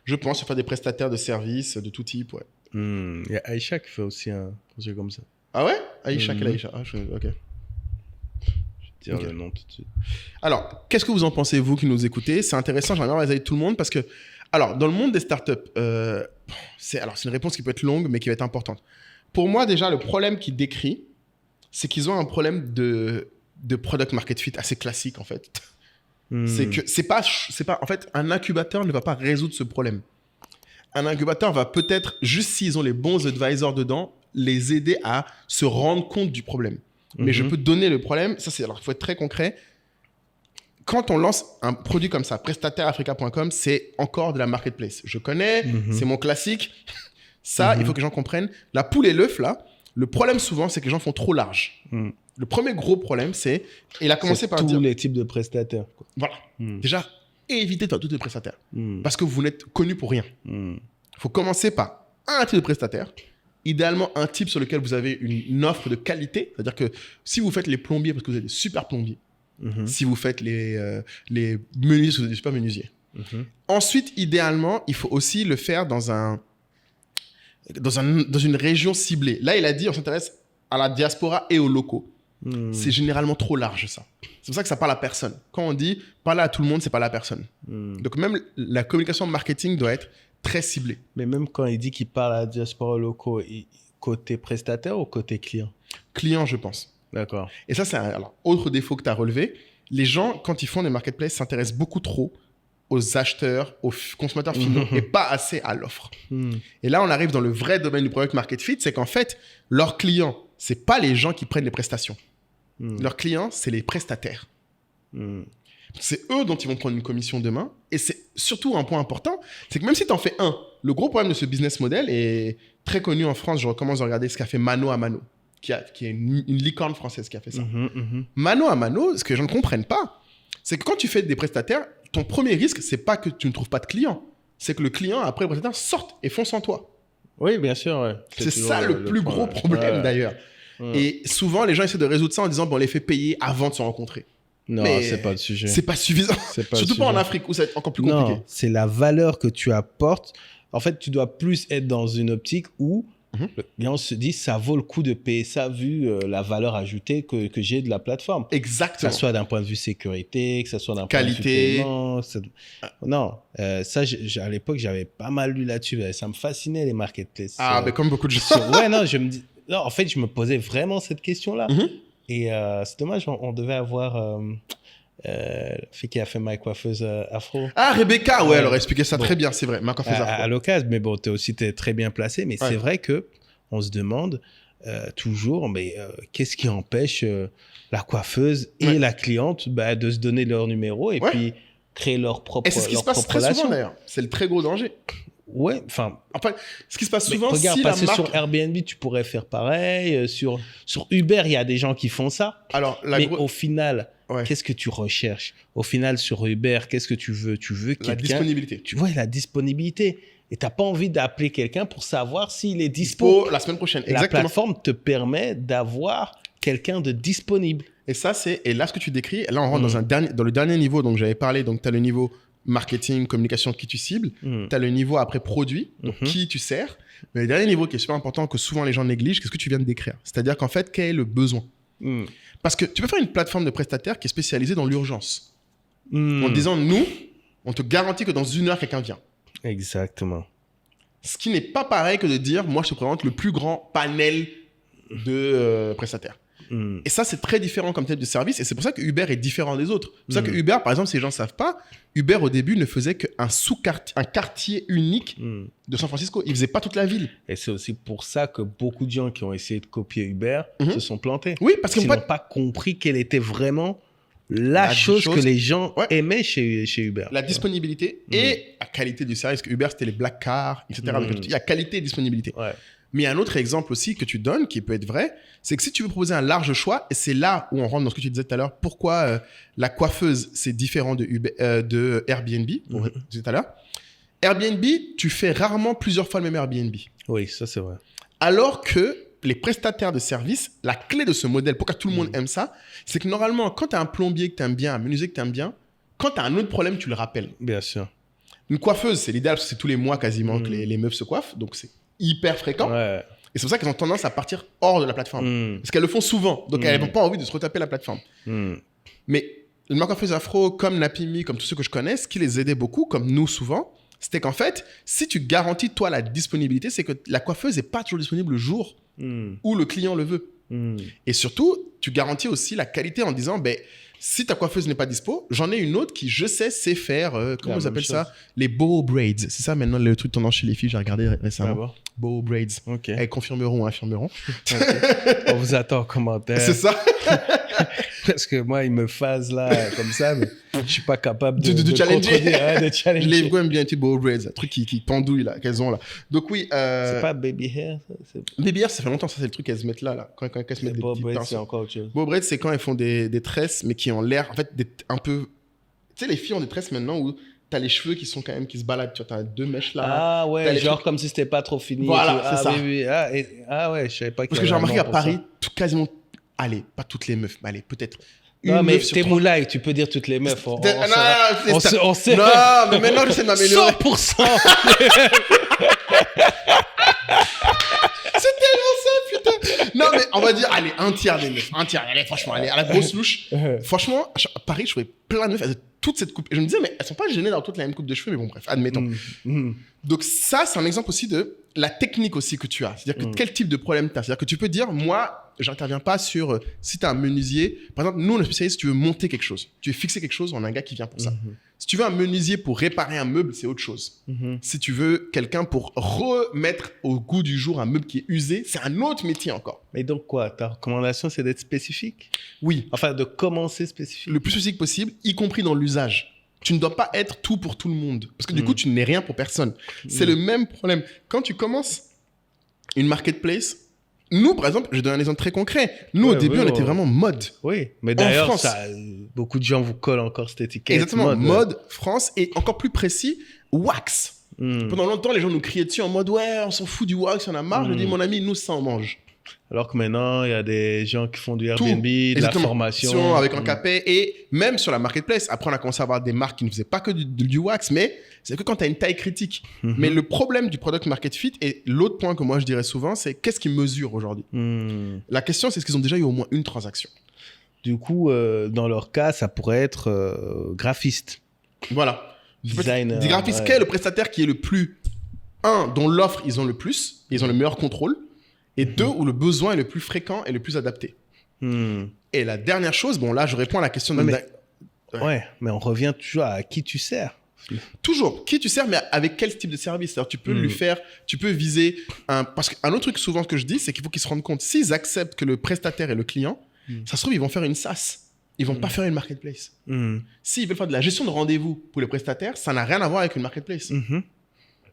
Je pense faire des prestataires de services de tout type, ouais. Il y a Aïcha qui fait aussi un projet comme ça. Ah ouais? Aïcha, quelle Aïcha? Ok. Je vais dire le nom tout de suite. Alors, qu'est-ce que vous en pensez, vous qui nous écoutez? C'est intéressant, j'aimerais bien réaliser tout le monde parce que, alors, dans le monde des startups, c'est une réponse qui peut être longue, mais qui va être importante. Pour moi, déjà, le problème qu'il décrit, c'est qu'ils ont un problème de product market fit assez classique, en fait. C'est que c'est pas, en fait, un incubateur ne va pas résoudre ce problème. Un incubateur va peut-être, juste s'ils ont les bons advisors dedans, les aider à se rendre compte du problème. Mais je peux donner le problème. Alors, il faut être très concret. Quand on lance un produit comme ça, prestataire-africa.com, c'est encore de la marketplace. Je connais, c'est mon classique. Ça, il faut que les gens comprennent. La poule et l'œuf, là, le problème souvent, c'est que les gens font trop large. Le premier gros problème, c'est... Il a commencé par dire... tous les types de prestataires. Quoi. Voilà. Déjà, évitez tous les prestataires. Parce que vous n'êtes connu pour rien. Il faut commencer par un type de prestataire. Idéalement, un type sur lequel vous avez une offre de qualité. C'est-à-dire que si vous faites les plombiers, parce que vous êtes des super plombiers. Si vous faites les menuisiers, parce que vous êtes des super menuisiers. Ensuite, idéalement, il faut aussi le faire dans une région ciblée. Là, il a dit, on s'intéresse à la diaspora et aux locaux. C'est généralement trop large, ça. C'est pour ça que ça parle à personne. Quand on dit parler à tout le monde, c'est parler à personne. Donc, même la communication marketing doit être très ciblée. Mais même quand il dit qu'il parle à la diaspora locaux, côté prestataire ou côté client? Client, je pense. D'accord. Et ça, c'est un autre défaut que tu as relevé. Les gens, quand ils font des marketplaces, s'intéressent beaucoup trop aux acheteurs, aux consommateurs finaux et pas assez à l'offre. Et là, on arrive dans le vrai domaine du product market fit, c'est qu'en fait, leurs clients, c'est pas les gens qui prennent les prestations. Leurs clients, c'est les prestataires. C'est eux dont ils vont prendre une commission demain. Et c'est surtout un point important, c'est que même si tu en fais un, le gros problème de ce business model est très connu en France. Je recommence à regarder ce qu'a fait Mano à Mano. qui est une licorne française qui a fait ça. Mano à mano, ce que les gens ne comprennent pas, c'est que quand tu fais des prestataires, ton premier risque, c'est pas que tu ne trouves pas de clients. C'est que le client, après le prestataire, sorte et fonce en toi. Oui, bien sûr. Ouais. C'est ça le plus gros problème d'ailleurs. Et souvent, les gens essaient de résoudre ça en disant, bon, on les fait payer avant de se rencontrer. Non, c'est pas le sujet. C'est pas suffisant. Surtout pas en Afrique où c'est encore plus compliqué. Non, c'est la valeur que tu apportes. En fait, tu dois plus être dans une optique où le client se dit, ça vaut le coup de payer ça vu la valeur ajoutée que j'ai de la plateforme. Exactement. Que ce soit d'un point de vue sécurité, que ce soit d'un qualité. point de vue paiement. Non, ça, à l'époque, j'avais pas mal lu là-dessus. Ça me fascinait, les marketplaces. Mais comme beaucoup de gens. Ouais, non, non, en fait, je me posais vraiment cette question-là. Et c'est dommage, on devait avoir la fille qui a fait ma coiffeuse afro. Ah, Rebecca, ouais, elle aurait expliqué ça très bien, c'est vrai, ma coiffeuse afro. À l'occasion, mais bon, t'es très bien placé. Mais c'est vrai qu'on se demande toujours, mais qu'est-ce qui empêche la coiffeuse et la cliente de se donner leur numéro et puis créer leur propre relation. Et c'est ce qui se passe très souvent d'ailleurs. C'est le très gros danger. Ouais, enfin, ce qui se passe souvent, regarde, si passer la marque... sur Airbnb, tu pourrais faire pareil. Sur Uber, il y a des gens qui font ça. Alors, mais au final, qu'est-ce que tu recherches? Au final, sur Uber, qu'est-ce que tu veux? Tu veux quelqu'un... La disponibilité. Tu vois, la disponibilité. Et tu n'as pas envie d'appeler quelqu'un pour savoir s'il est dispo. La semaine prochaine, exactement. La plateforme te permet d'avoir quelqu'un de disponible. Et ça, et là, ce que tu décris, là, on rentre dans le dernier niveau dont j'avais parlé. Donc, tu as le niveau marketing, communication, qui tu cibles. Tu as le niveau après produit, donc qui tu sers. Mais le dernier niveau qui est super important, que souvent les gens négligent, qu'est-ce que tu viens de décrire? C'est-à-dire qu'en fait, quel est le besoin? Parce que tu peux faire une plateforme de prestataire qui est spécialisée dans l'urgence. En disant, nous, on te garantit que dans 1 heure, quelqu'un vient. Exactement. Ce qui n'est pas pareil que de dire, moi, je te présente le plus grand panel de prestataires. Et ça, c'est très différent comme type de service. Et c'est pour ça que Uber est différent des autres. C'est pour ça que Uber, par exemple, si les gens ne savent pas, Uber, au début, ne faisait qu'un quartier unique de San Francisco. Il ne faisait pas toute la ville. Et c'est aussi pour ça que beaucoup de gens qui ont essayé de copier Uber se sont plantés. Oui, parce qu'ils n'ont pas compris quelle était vraiment la chose que les gens aimaient chez Uber. La disponibilité et la qualité du service. Uber, c'était les black cars, etc. Donc, il y a qualité et disponibilité. Ouais. Mais il y a un autre exemple aussi que tu donnes, qui peut être vrai, c'est que si tu veux proposer un large choix, et c'est là où on rentre dans ce que tu disais tout à l'heure, pourquoi la coiffeuse, c'est différent de Airbnb, on disait tout à l'heure. Airbnb, tu fais rarement plusieurs fois le même Airbnb. Oui, ça c'est vrai. Alors que les prestataires de services, la clé de ce modèle, pourquoi tout le monde aime ça, c'est que normalement, quand tu as un plombier que tu aimes bien, un menuisier que tu aimes bien, quand tu as un autre problème, tu le rappelles. Bien sûr. Une coiffeuse, c'est l'idéal, parce que c'est tous les mois quasiment que les meufs se coiffent, donc c'est hyper fréquent. Ouais. Et c'est pour ça qu'elles ont tendance à partir hors de la plateforme. Parce qu'elles le font souvent. Donc, elles n'ont pas envie de se retaper la plateforme. Mais les marques coiffeuses afro, comme Napimi, comme tous ceux que je connais, ce qui les aidait beaucoup, comme nous souvent, c'était qu'en fait, si tu garantis, toi, la disponibilité, c'est que la coiffeuse n'est pas toujours disponible le jour où le client le veut. Et surtout, tu garantis aussi la qualité en disant, si ta coiffeuse n'est pas dispo, j'en ai une autre qui, je sais, sait faire, comment ils appellent ça? Les bow braids. C'est ça maintenant le truc tendance chez les filles, j'ai regardé récemment. Ah bon? Bow braids. Okay. Elles confirmeront, affirmeront. Okay. On vous attend en commentaire. C'est ça. Parce que moi, ils me phasent là, comme ça, mais je suis pas capable de challenger. De challenger. Les aime bien, tu bow braids, un truc qui pendouille là, qu'elles ont là. Donc oui. C'est pas baby hair, ça? Baby hair, ça fait longtemps, ça c'est le truc qu'elles se mettent là. Quand elles se mettent des petites pinces. C'est encore autre chose. Bow braids, c'est quand elles font des tresses, mais qui ont l'air, en fait, un peu. Tu sais, les filles ont des tresses maintenant où t'as les cheveux qui sont quand même qui se baladent. Tu vois, t'as 2 mèches là. Ah ouais, genre comme si c'était pas trop fini. Voilà, c'est ça. Oui. Ah ouais, je savais pas. Parce que j'ai remarqué à Paris, quasiment, allez, pas toutes les meufs, mais allez, peut-être. Non, mais t'es moulay, tu peux dire toutes les meufs. On sait. Non, mais maintenant, j'essaie de m'améliorer. 100%. C'est tellement ça, putain. Non, mais on va dire, allez, un tiers des meufs. Un tiers, allez, franchement, allez, à la grosse louche. Franchement, à Paris, je trouvais plein de meufs, elles avaient toute cette coupe. Et je me disais, mais elles sont pas gênées d'avoir toute la même coupe de cheveux, mais bon, bref, admettons. Donc, ça, c'est un exemple aussi de la technique aussi que tu as. C'est-à-dire que quel type de problème tu as. C'est-à-dire que tu peux dire, moi, j'interviens pas sur si tu as un menuisier. Par exemple, nous, on est spécialistes si tu veux monter quelque chose. Tu veux fixer quelque chose, on a un gars qui vient pour ça. Si tu veux un menuisier pour réparer un meuble, c'est autre chose. Si tu veux quelqu'un pour remettre au goût du jour un meuble qui est usé, c'est un autre métier encore. Mais donc quoi, ta recommandation, c'est d'être spécifique? Oui. Enfin, de commencer spécifique. Le plus spécifique possible, y compris dans l'usage. Tu ne dois pas être tout pour tout le monde. Parce que du coup, tu n'es rien pour personne. C'est le même problème. Quand tu commences une marketplace, Nous, par exemple, je donne un exemple très concret. Nous, au début, on était vraiment mode. Oui, mais d'ailleurs, France. Beaucoup de gens vous collent encore cette étiquette. Exactement, mode, France, et encore plus précis, wax. Pendant longtemps, les gens nous criaient dessus en mode « Ouais, on s'en fout du wax, on a marre. » Je dis « Mon ami, nous, ça, on mange. » Alors que maintenant, il y a des gens qui font du Airbnb, de la formation. Avec un capet, et même sur la marketplace. Après, on a commencé à avoir des marques qui ne faisaient pas que du wax, mais c'est que quand tu as une taille critique. Mais le problème du product market fit, et l'autre point que moi je dirais souvent, c'est qu'est-ce qu'ils mesurent aujourd'hui. La question, c'est est-ce qu'ils ont déjà eu au moins une transaction. Du coup, dans leur cas, ça pourrait être graphiste. Voilà. Designer. Des graphistes, quel est le prestataire qui est le plus... dont l'offre, ils ont le plus, ils ont le meilleur contrôle, et deux, où le besoin est le plus fréquent et le plus adapté. Et la dernière chose, bon là, je réponds à la question de... mais on revient toujours à qui tu sers. Toujours. Qui tu sers, mais avec quel type de service. Alors, tu peux lui faire... Tu peux viser... Parce qu'un autre truc souvent que je dis, c'est qu'il faut qu'ils se rendent compte, s'ils acceptent que le prestataire est le client, ça se trouve, ils vont faire une SaaS. Ils vont pas faire une marketplace. S'ils veulent faire de la gestion de rendez-vous pour les prestataires, ça n'a rien à voir avec une marketplace.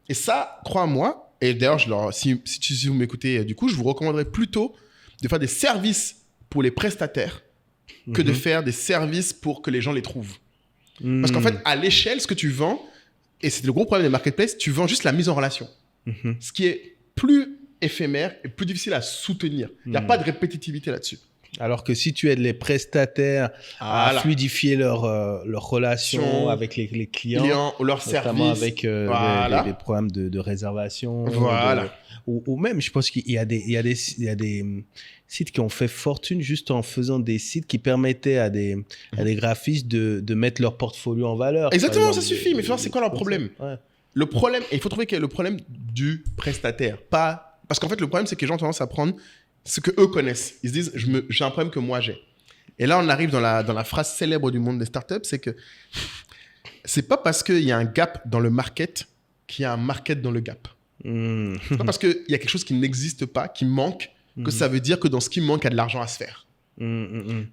Et ça, crois-moi, et d'ailleurs, si vous m'écoutez, du coup, je vous recommanderais plutôt de faire des services pour les prestataires que de faire des services pour que les gens les trouvent. Parce qu'en fait, à l'échelle, ce que tu vends, et c'est le gros problème des marketplaces, tu vends juste la mise en relation. Ce qui est plus éphémère et plus difficile à soutenir. Il n'y a pas de répétitivité là-dessus. Alors que si tu aides les prestataires à fluidifier leur relation avec les clients ou leurs notamment services, avec des programmes de réservation, ou même, je pense qu'il y a des sites qui ont fait fortune juste en faisant des sites qui permettaient à des graphistes de mettre leur portfolio en valeur. Exactement, ça suffit. Mais c'est quoi leur problème? Le problème, et il faut trouver quel est le problème du prestataire. Parce qu'en fait, le problème, c'est que les gens ont tendance à prendre ce que eux connaissent. Ils se disent, j'ai un problème que moi j'ai. Et là, on arrive dans la phrase célèbre du monde des startups, c'est que c'est pas parce qu'il y a un gap dans le market qu'il y a un market dans le gap. C'est pas parce qu'il y a quelque chose qui n'existe pas, qui manque, que ça veut dire que dans ce qui manque, il y a de l'argent à se faire.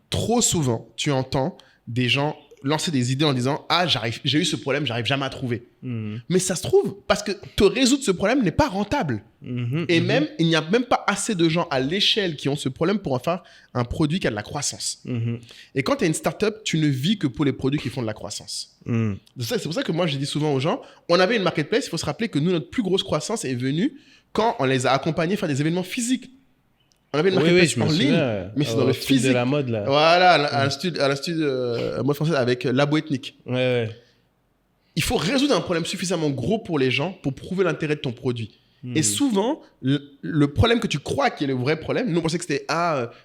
Trop souvent, tu entends des gens lancer des idées en disant « Ah, j'ai eu ce problème, j'arrive jamais à trouver. » Mais ça se trouve parce que te résoudre ce problème n'est pas rentable. Et même, il n'y a même pas assez de gens à l'échelle qui ont ce problème pour en faire un produit qui a de la croissance. Et quand tu es une startup, tu ne vis que pour les produits qui font de la croissance. C'est pour ça que moi, je dis souvent aux gens, on avait une marketplace, il faut se rappeler que nous, notre plus grosse croissance est venue quand on les a accompagnés faire des événements physiques. On avait une marketplace en ligne, mais c'est dans le physique. De la mode, là. Voilà, à l'institut mode française avec Labo Ethnique. Il faut résoudre un problème suffisamment gros pour les gens pour prouver l'intérêt de ton produit. Et souvent, le problème que tu crois qui est le vrai problème, nous on pensait que c'était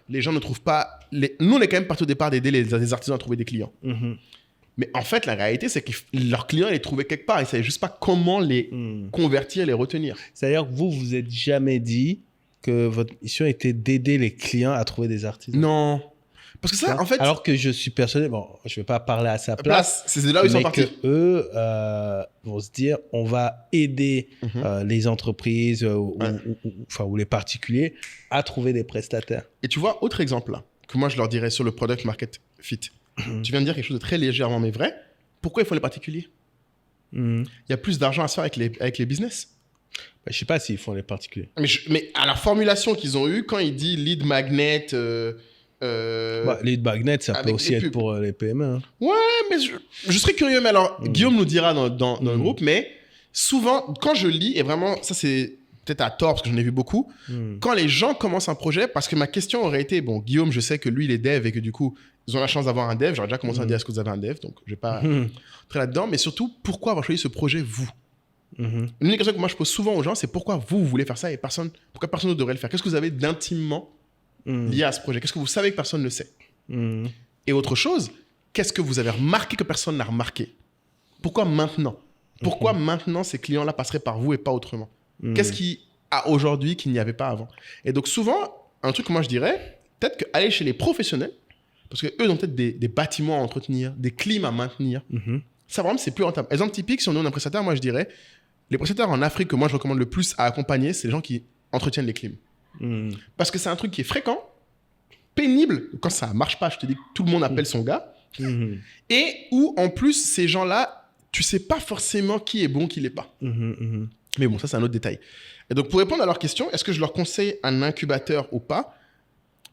les gens ne trouvent pas... Nous, on est quand même parti au départ d'aider les artisans à trouver des clients. Mais en fait, la réalité, c'est que leurs clients, ils les trouvaient quelque part. Ils ne savaient juste pas comment les convertir, les retenir. C'est-à-dire que vous vous êtes jamais dit que votre mission était d'aider les clients à trouver des artisans. Non. Parce que ça, en fait... Alors que je suis persuadé, bon, je ne vais pas parler à sa place, c'est là où ils sont partis. Eux vont se dire, on va aider les entreprises ou les particuliers à trouver des prestataires. Et tu vois, autre exemple là, que moi je leur dirais sur le product market fit. Tu viens de dire quelque chose de très légèrement mais vrai. Pourquoi il faut les particuliers? Il y a plus d'argent à se faire avec les business. Je ne sais pas s'ils font les particuliers. Mais à la formulation qu'ils ont eue, quand il dit lead magnet... lead magnet, ça peut aussi être pour les PME. Hein. Ouais, mais je serais curieux. Mais alors, Guillaume nous dira dans le groupe, mais souvent, quand je lis, et vraiment, ça c'est peut-être à tort parce que j'en ai vu beaucoup, quand les gens commencent un projet, parce que ma question aurait été, bon, Guillaume, je sais que lui, il est dev et que du coup, ils ont la chance d'avoir un dev. J'aurais déjà commencé à dire, est-ce que vous avez un dev? Donc, je ne vais pas entrer là-dedans. Mais surtout, pourquoi avoir choisi ce projet, vous? L'unique question que moi je pose souvent aux gens, c'est pourquoi vous voulez faire ça et pourquoi personne ne devrait le faire? Qu'est-ce que vous avez d'intimement lié à ce projet? Qu'est-ce que vous savez que personne ne sait? Et autre chose, qu'est-ce que vous avez remarqué que personne n'a remarqué? Pourquoi maintenant? Pourquoi maintenant ces clients-là passeraient par vous et pas autrement? Qu'est-ce qu'il y a aujourd'hui qu'il n'y avait pas avant? Et donc souvent, un truc que moi je dirais, peut-être qu'aller chez les professionnels, parce qu'eux ont peut-être des bâtiments à entretenir, des clims à maintenir, ça vraiment c'est plus rentable. Exemple typique, si on est un prestataire, moi je dirais, les prestataires en Afrique que moi je recommande le plus à accompagner, c'est les gens qui entretiennent les clims. Parce que c'est un truc qui est fréquent, pénible, quand ça marche pas, je te dis que tout le monde appelle son gars, et où en plus ces gens-là, tu sais pas forcément qui est bon, qui l'est pas. Mais bon, ça, c'est un autre détail. Et donc, pour répondre à leur question, est-ce que je leur conseille un incubateur ou pas?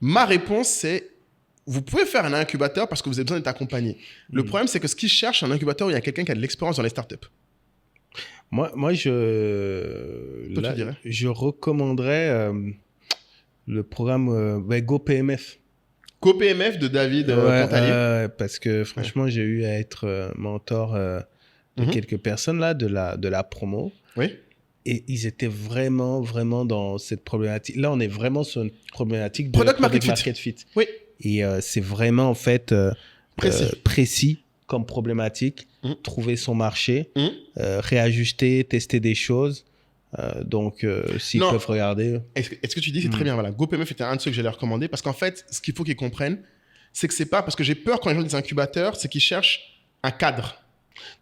Ma réponse, c'est vous pouvez faire un incubateur parce que vous avez besoin d'être accompagné. Le problème, c'est que ce qu'ils cherchent, un incubateur où il y a quelqu'un qui a de l'expérience dans les startups. Moi, je recommanderais le programme GoPMF. GoPMF de David Pontalier. Parce que franchement, j'ai eu à être mentor de quelques personnes là, de la promo. Oui. Et ils étaient vraiment, vraiment dans cette problématique. Là, on est vraiment sur une problématique de Product Market Fit. Oui. Et c'est vraiment, en fait, précis comme problématique. Trouver son marché, réajuster, tester des choses. Donc, s'ils peuvent regarder... Est-ce que tu dis, c'est très bien. Voilà. GoPMF était un de ceux que j'allais recommander parce qu'en fait, ce qu'il faut qu'ils comprennent, c'est que c'est pas... Parce que j'ai peur quand les gens disent incubateur, c'est qu'ils cherchent un cadre.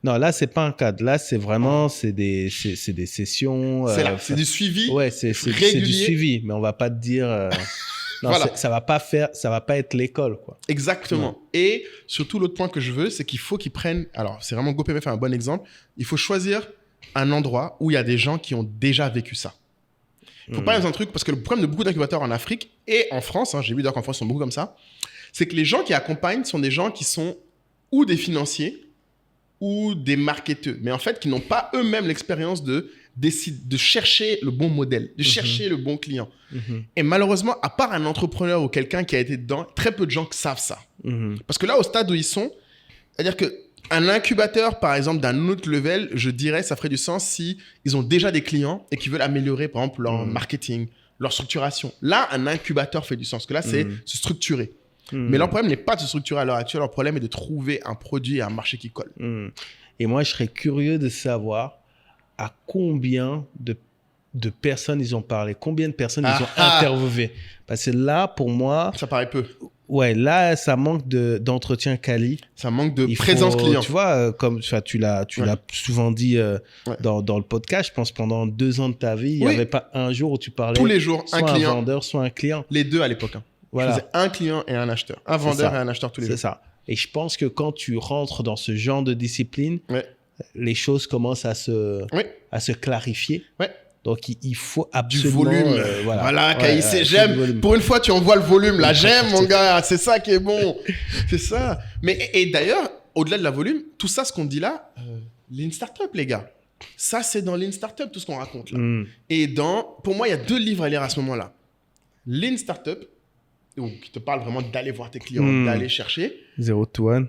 Non, là, c'est pas un cadre. Là, c'est vraiment c'est des sessions. C'est du suivi. Ouais, c'est du suivi, mais on va pas te dire. Non, voilà. Ça va pas être l'école, quoi. Exactement. Ouais. Et surtout, l'autre point que je veux, c'est qu'il faut qu'ils prennent. Alors, c'est vraiment GoPMF un bon exemple. Il faut choisir un endroit où il y a des gens qui ont déjà vécu ça. Il faut pas dans un truc parce que le problème de beaucoup d'incubateurs en Afrique et en France, j'ai vu d'ailleurs qu'en France ils sont beaucoup comme ça, c'est que les gens qui accompagnent sont des gens qui sont ou des financiers ou des marketeurs, mais en fait qui n'ont pas eux-mêmes l'expérience de chercher le bon modèle, de chercher le bon client. Et malheureusement, à part un entrepreneur ou quelqu'un qui a été dedans, très peu de gens savent ça. Parce que là, au stade où ils sont, c'est-à-dire qu'un incubateur, par exemple, d'un autre level, je dirais, ça ferait du sens si ils ont déjà des clients et qu'ils veulent améliorer, par exemple, leur marketing, leur structuration. Là, un incubateur fait du sens, parce que là, c'est se structurer. Mais leur problème n'est pas de se structurer à l'heure actuelle, leur problème est de trouver un produit et un marché qui colle. Et moi, je serais curieux de savoir à combien de personnes ils ont parlé, combien de personnes ils ont interviewé. Parce que là, pour moi... Ça paraît peu. Ouais, là, ça manque d'entretien quali. Ça manque de présence client. Tu vois, comme tu l'as souvent dit dans le podcast, je pense pendant 2 ans de ta vie, il n'y avait pas un jour où tu parlais... Tous les jours, soit un vendeur, soit un client. Les deux à l'époque. Voilà. Je faisais un client et un acheteur. Un vendeur et un acheteur tous les jours. C'est ça. Et je pense que quand tu rentres dans ce genre de discipline, les choses commencent à se clarifier. Ouais. Donc, il faut absolument... Du volume. Voilà, Kaïs, j'aime. Pour une fois, tu envoies le volume. Là, j'aime, mon gars. C'est ça qui est bon. C'est ça. Et d'ailleurs, au-delà de la volume, tout ça, ce qu'on dit là, Lean Startup, les gars. Ça, c'est dans Lean Startup, tout ce qu'on raconte là. Et pour moi, il y a 2 livres à lire à ce moment-là. Lean Startup, qui te parle vraiment d'aller voir tes clients, d'aller chercher. 0 to 1.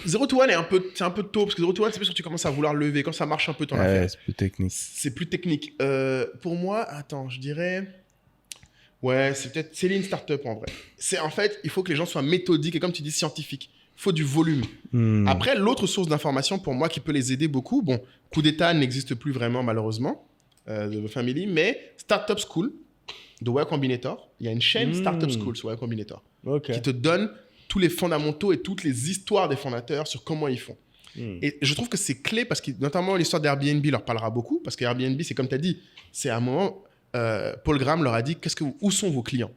0 to 1 c'est un peu tôt, parce que 0 to 1, c'est plus quand tu commences à vouloir lever, quand ça marche un peu ton affaire. C'est plus technique. C'est plus technique. Pour moi, attends, je dirais... Ouais, c'est Lean Startup en vrai. En fait, il faut que les gens soient méthodiques et comme tu dis, scientifiques. Il faut du volume. Après, l'autre source d'information pour moi qui peut les aider beaucoup, bon, Coup d'État n'existe plus vraiment malheureusement, de The Family, mais Startup School, de Y Combinator, il y a une chaîne Startup School sur Y Combinator qui te donne tous les fondamentaux et toutes les histoires des fondateurs sur comment ils font. Et je trouve que c'est clé parce que notamment l'histoire d'Airbnb leur parlera beaucoup parce qu'Airbnb, c'est comme tu as dit, c'est à un moment, Paul Graham leur a dit où sont vos clients?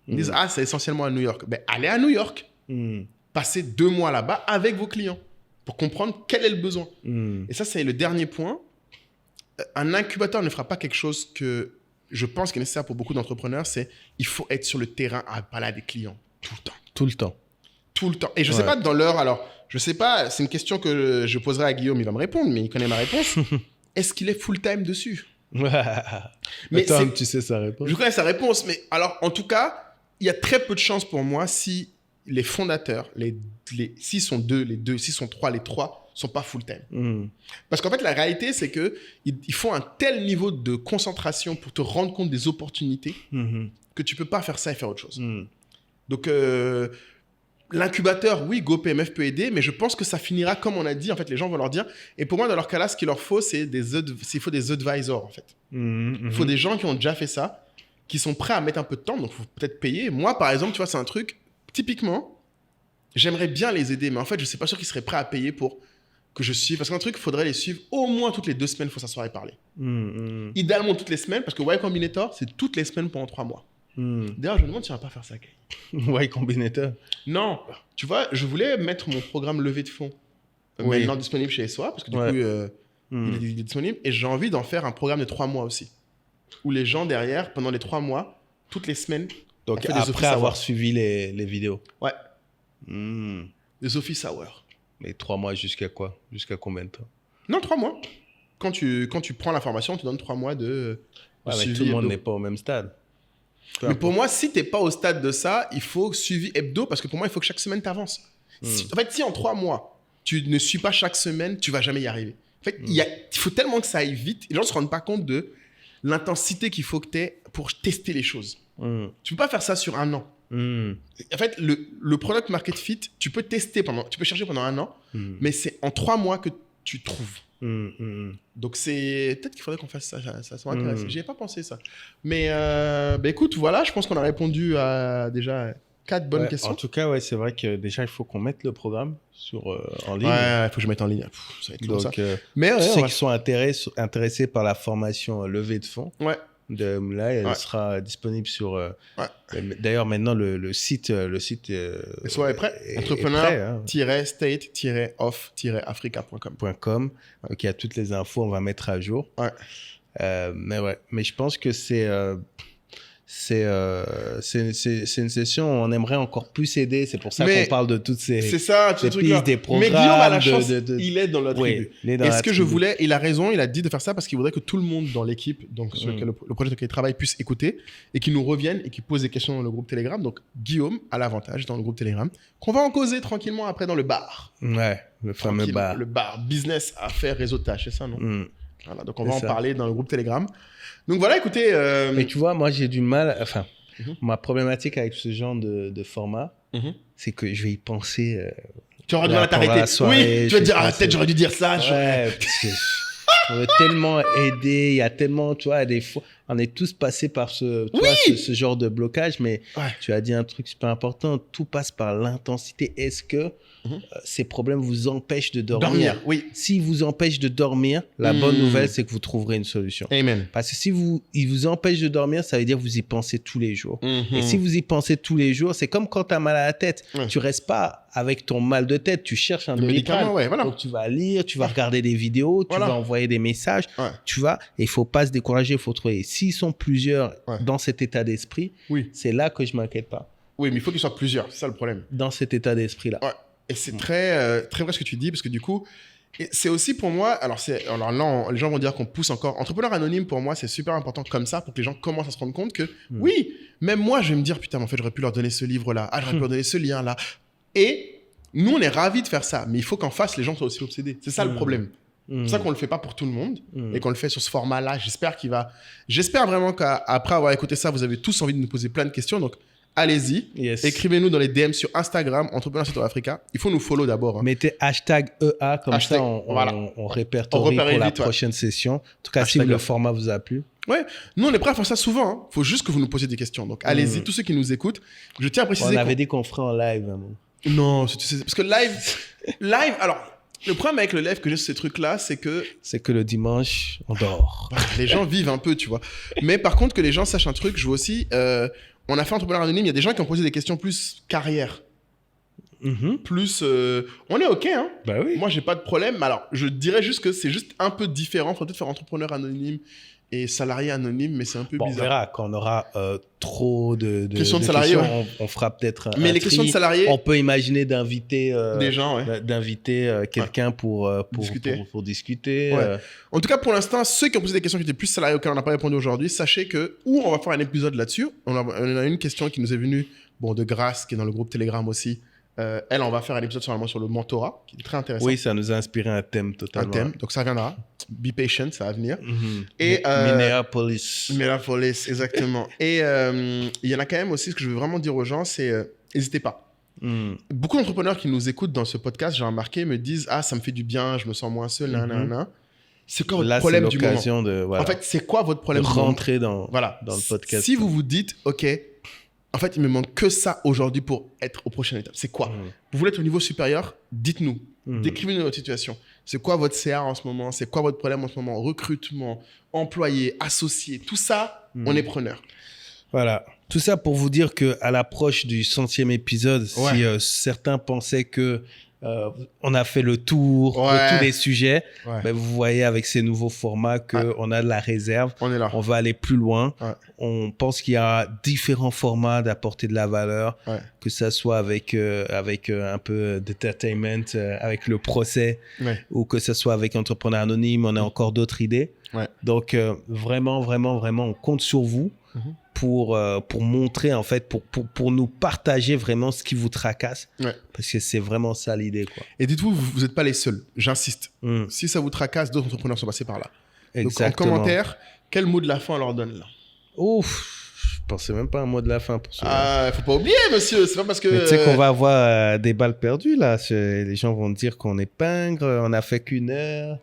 Ils disent c'est essentiellement à New York. Ben, allez à New York. Passez 2 mois là-bas avec vos clients pour comprendre quel est le besoin. Et ça, c'est le dernier point. Un incubateur ne fera pas quelque chose que je pense qu'il est nécessaire pour beaucoup d'entrepreneurs, c'est il faut être sur le terrain à parler à des clients tout le temps. Tout le temps. Tout le temps. Et je ne sais pas dans l'heure, alors, je ne sais pas, c'est une question que je poserai à Guillaume, il va me répondre, mais il connaît ma réponse. Est-ce qu'il est full-time dessus? Mais toi, tu sais sa réponse. Je connais sa réponse, mais alors, en tout cas, il y a très peu de chances pour moi si les fondateurs, s'ils sont 2, les 2, s'ils sont 3, les 3, sont pas full-time. Parce qu'en fait, la réalité, c'est qu'ils font un tel niveau de concentration pour te rendre compte des opportunités que tu peux pas faire ça et faire autre chose. Donc, l'incubateur, oui, GoPMF peut aider, mais je pense que ça finira comme on a dit. En fait, les gens vont leur dire. Et pour moi, dans leur cas-là, ce qu'il leur faut, il faut des advisors, en fait. Il faut des gens qui ont déjà fait ça, qui sont prêts à mettre un peu de temps. Donc, il faut peut-être payer. Moi, par exemple, tu vois, c'est un truc, typiquement, j'aimerais bien les aider, mais en fait, je ne suis pas sûr qu'ils seraient prêts à payer pour que je suive. Parce qu'un truc, il faudrait les suivre au moins toutes les 2 semaines, il faut s'asseoir et parler. Idéalement, toutes les semaines, parce que Y Combinator, c'est toutes les semaines pendant 3 mois. D'ailleurs, je me demande si on va pas faire ça, Kay. Y Combinator. Non, tu vois, je voulais mettre mon programme levée de fonds maintenant disponible chez SOA, parce que du coup, Il est disponible. Et j'ai envie d'en faire un programme de 3 mois aussi. Où les gens derrière, pendant les 3 mois, toutes les semaines, donc après avoir suivi les vidéos. Ouais. Des office hours. Mais 3 mois jusqu'à quoi? Jusqu'à combien de temps? Non, 3 mois. Quand tu prends la formation, on te donne 3 mois de suivi. Mais tout le monde n'est pas au même stade. Mais pour moi, si tu n'es pas au stade de ça, il faut suivi hebdo parce que pour moi, il faut que chaque semaine, tu avances. En fait, si en 3 mois, tu ne suis pas chaque semaine, tu vas jamais y arriver. En fait, il faut tellement que ça aille vite. Les gens ne se rendent pas compte de l'intensité qu'il faut que tu aies pour tester les choses. Tu ne peux pas faire ça sur 1 an. En fait, le product market fit, tu peux chercher pendant 1 an, mais c'est en 3 mois que tu trouves. Donc c'est peut-être qu'il faudrait qu'on fasse ça, ça m'intéresse. J'y ai pas pensé ça. Mais écoute, voilà, je pense qu'on a répondu à déjà 4 bonnes questions. En tout cas, ouais, c'est vrai que déjà il faut qu'on mette le programme en ligne. Ouais, il faut que je mette en ligne. Ça va être long, ça. Mais ceux qui sont intéressés par la formation levée de fonds. Ouais. Là, elle sera disponible sur. D'ailleurs, maintenant, le site. Soit est prêt. Entrepreneur-state-off-africa.com. Donc, il y a toutes les infos, on va mettre à jour. Ouais. Mais je pense que c'est une session où on aimerait encore plus aider. C'est pour ça qu'on parle de toutes ces pistes, des programmes. Mais Guillaume a la chance, il est dans la tribu. Et ce que je voulais, il a raison, il a dit de faire ça parce qu'il voudrait que tout le monde dans l'équipe, donc sur le projet sur lequel il travaille, puisse écouter et qu'il nous revienne et qu'il pose des questions dans le groupe Telegram. Donc Guillaume a l'avantage dans le groupe Telegram qu'on va en causer tranquillement après dans le bar. Ouais, le fameux bar. Le bar, business, affaires, réseautage, c'est ça, non? Voilà, donc on va en parler dans le groupe Telegram. Donc voilà, écoutez... Mais tu vois, moi j'ai du mal... Enfin, ma problématique avec ce genre de format, c'est que je vais y penser... tu auras du mal à t'arrêter. Oui, tu vas te dire, peut-être j'aurais dû dire ça. Ouais, parce que on veut tellement aider, il y a tellement, tu vois, des fois, on est tous passés par ce genre de blocage, mais tu as dit un truc super important, tout passe par l'intensité. Est-ce que ces problèmes vous empêchent de dormir? Oui. S'ils vous empêchent de dormir, la bonne nouvelle, c'est que vous trouverez une solution. Amen. Parce que si ils vous empêchent de dormir, ça veut dire que vous y pensez tous les jours. Et si vous y pensez tous les jours, c'est comme quand tu as mal à la tête. Tu restes pas avec ton mal de tête, tu cherches un médicament. Voilà. Donc tu vas lire, tu vas regarder des vidéos, tu vas envoyer des messages, tu vois. Et il faut pas se décourager, il faut trouver. S'ils sont plusieurs dans cet état d'esprit, c'est là que je m'inquiète pas. Oui, mais il faut qu'ils soient plusieurs, c'est ça le problème. Dans cet état d'esprit-là. Ouais. Et c'est très vrai ce que tu dis, parce que du coup, c'est aussi pour moi, alors là, les gens vont dire qu'on pousse encore. Entrepreneur anonyme, pour moi, c'est super important comme ça, pour que les gens commencent à se rendre compte que, oui, même moi, je vais me dire, putain, mais en fait, j'aurais pu leur donner ce livre-là, j'aurais pu leur donner ce lien-là. Et nous, on est ravis de faire ça, mais il faut qu'en face, les gens soient aussi obsédés. C'est ça le problème. C'est pour ça qu'on ne le fait pas pour tout le monde et qu'on le fait sur ce format-là. J'espère vraiment qu'après avoir écouté ça, vous avez tous envie de nous poser plein de questions. Donc, allez-y. Écrivez-nous dans les DM sur Instagram, Entrepreneur State Africa. Il faut nous follow d'abord. Mettez #EA, comme ça, on répertorie pour la prochaine session. En tout cas, si le format vous a plu. Ouais, nous, on est prêts à faire ça souvent. Il faut juste que vous nous posiez des questions. Donc, allez-y, tous ceux qui nous écoutent. Je tiens à préciser. On avait dit qu'on ferait en live. Non, parce que live, alors... Le problème avec le live que j'ai sur ces trucs-là, c'est que le dimanche, on dort. Les gens vivent un peu, tu vois. Mais par contre, que les gens sachent un truc, je vois aussi, on a fait Entrepreneur Anonyme, il y a des gens qui ont posé des questions plus carrière. Plus, on est OK, hein. Bah oui. Moi, j'ai pas de problème. Alors, je dirais juste que c'est juste un peu différent. Il faut peut-être faire Entrepreneur Anonyme et salarié anonyme, mais c'est un peu bizarre. On verra quand on aura trop de questions de salariés. On fera peut-être mais les questions de salariés, on peut imaginer d'inviter des gens, d'inviter quelqu'un pour discuter. Ouais. En tout cas, pour l'instant, ceux qui ont posé des questions qui étaient plus salariés auxquelles on n'a pas répondu aujourd'hui, sachez que on va faire un épisode là-dessus. On a une question qui nous est venue, de Grace, qui est dans le groupe Telegram aussi. Elle, on va faire un épisode sur le mentorat, qui est très intéressant. Oui, ça nous a inspiré un thème totalement. Un thème, donc ça viendra. Be patient, ça va venir. Et Minneapolis, exactement. Et il y en a quand même aussi, ce que je veux vraiment dire aux gens, c'est n'hésitez pas. Beaucoup d'entrepreneurs qui nous écoutent dans ce podcast, j'ai remarqué, me disent « Ah, ça me fait du bien, je me sens moins seul, C'est quoi votre problème du moment En fait, c'est quoi votre problème de rentrer dans le podcast. Si vous vous dites « Ok, en fait, il me manque que ça aujourd'hui pour être aux prochaines étapes. C'est quoi Vous voulez être au niveau supérieur? Dites-nous. Décrivez-nous votre situation. C'est quoi votre CA en ce moment? C'est quoi votre problème en ce moment? Recrutement, employé, associé, tout ça, on est preneur. Voilà. Tout ça pour vous dire qu'à l'approche du 100e épisode, si certains pensaient que on a fait le tour de tous les sujets. Ouais. Ben, vous voyez avec ces nouveaux formats qu'on a de la réserve. On est là. On va aller plus loin. Ouais. On pense qu'il y a différents formats d'apporter de la valeur, que ça soit avec un peu d'entertainment, avec le procès, ou que ça soit avec Entrepreneur Anonyme. On a encore d'autres idées. Ouais. Donc, vraiment, on compte sur vous pour montrer, en fait, pour nous partager vraiment ce qui vous tracasse. Ouais. Parce que c'est vraiment ça l'idée, quoi. Et dites-vous, vous n'êtes pas les seuls. J'insiste. Si ça vous tracasse, d'autres entrepreneurs sont passés par là. Exactement. Donc, en commentaire, quel mot de la fin on leur donne là? Ouf, je pensais même pas à un mot de la fin pour ça. Ah, faut pas oublier, monsieur. C'est pas parce que... Mais tu sais qu'on va avoir des balles perdues, là. Les gens vont dire qu'on est pingre, on a fait qu'une heure.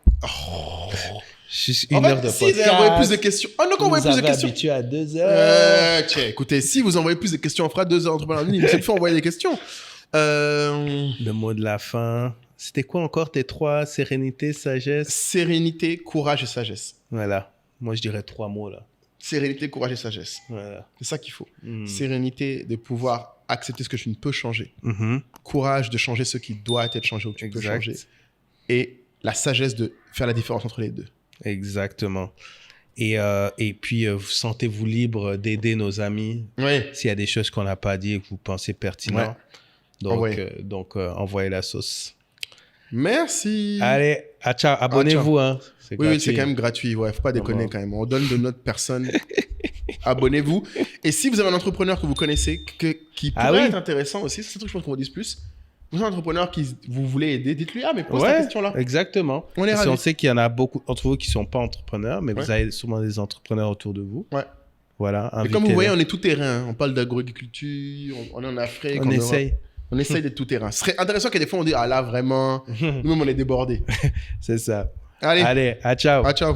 Une heure de podcast. Si vous envoyez plus de questions... Oh non, qu'on envoie plus de questions. Habitué à 2 heures. Écoutez, si vous envoyez plus de questions, on fera 2 heures Entrepreneur Anonyme. C'est le fait envoyer des questions. Le mot de la fin... C'était quoi encore tes 3? Sérénité, sagesse? Sérénité, courage et sagesse. Voilà. Moi, je dirais 3 mots, là. Sérénité, courage et sagesse. Voilà. C'est ça qu'il faut. Sérénité de pouvoir accepter ce que tu ne peux changer. Courage de changer ce qui doit être changé ou que tu peux changer. Et la sagesse de faire la différence entre les deux. Exactement. Et puis, sentez-vous libre d'aider nos amis s'il y a des choses qu'on n'a pas dit et que vous pensez pertinentes. Donc, envoyez la sauce. Merci. Allez, ciao. Abonnez-vous. Hein. Oui, c'est quand même gratuit. Ouais, faut pas déconner quand même. On donne de notre personne. Abonnez-vous. Et si vous avez un entrepreneur que vous connaissez qui pourrait être intéressant aussi, c'est un truc que je pense qu'on vous dise plus. Vous avez un entrepreneur qui vous voulez aider, dites-lui mais pose ta question là. Exactement. On sait qu'il y en a beaucoup d'entre vous qui ne sont pas entrepreneurs, mais vous avez sûrement des entrepreneurs autour de vous. Ouais. Voilà. Et comme vous voyez, on est tout terrain. On parle d'agriculture, on est en Afrique. On essaye. On essaye d'être tout terrain. Ce serait intéressant qu'à des fois on dise ah là vraiment, nous-mêmes on est débordés. C'est ça. Allez, ciao. Ciao.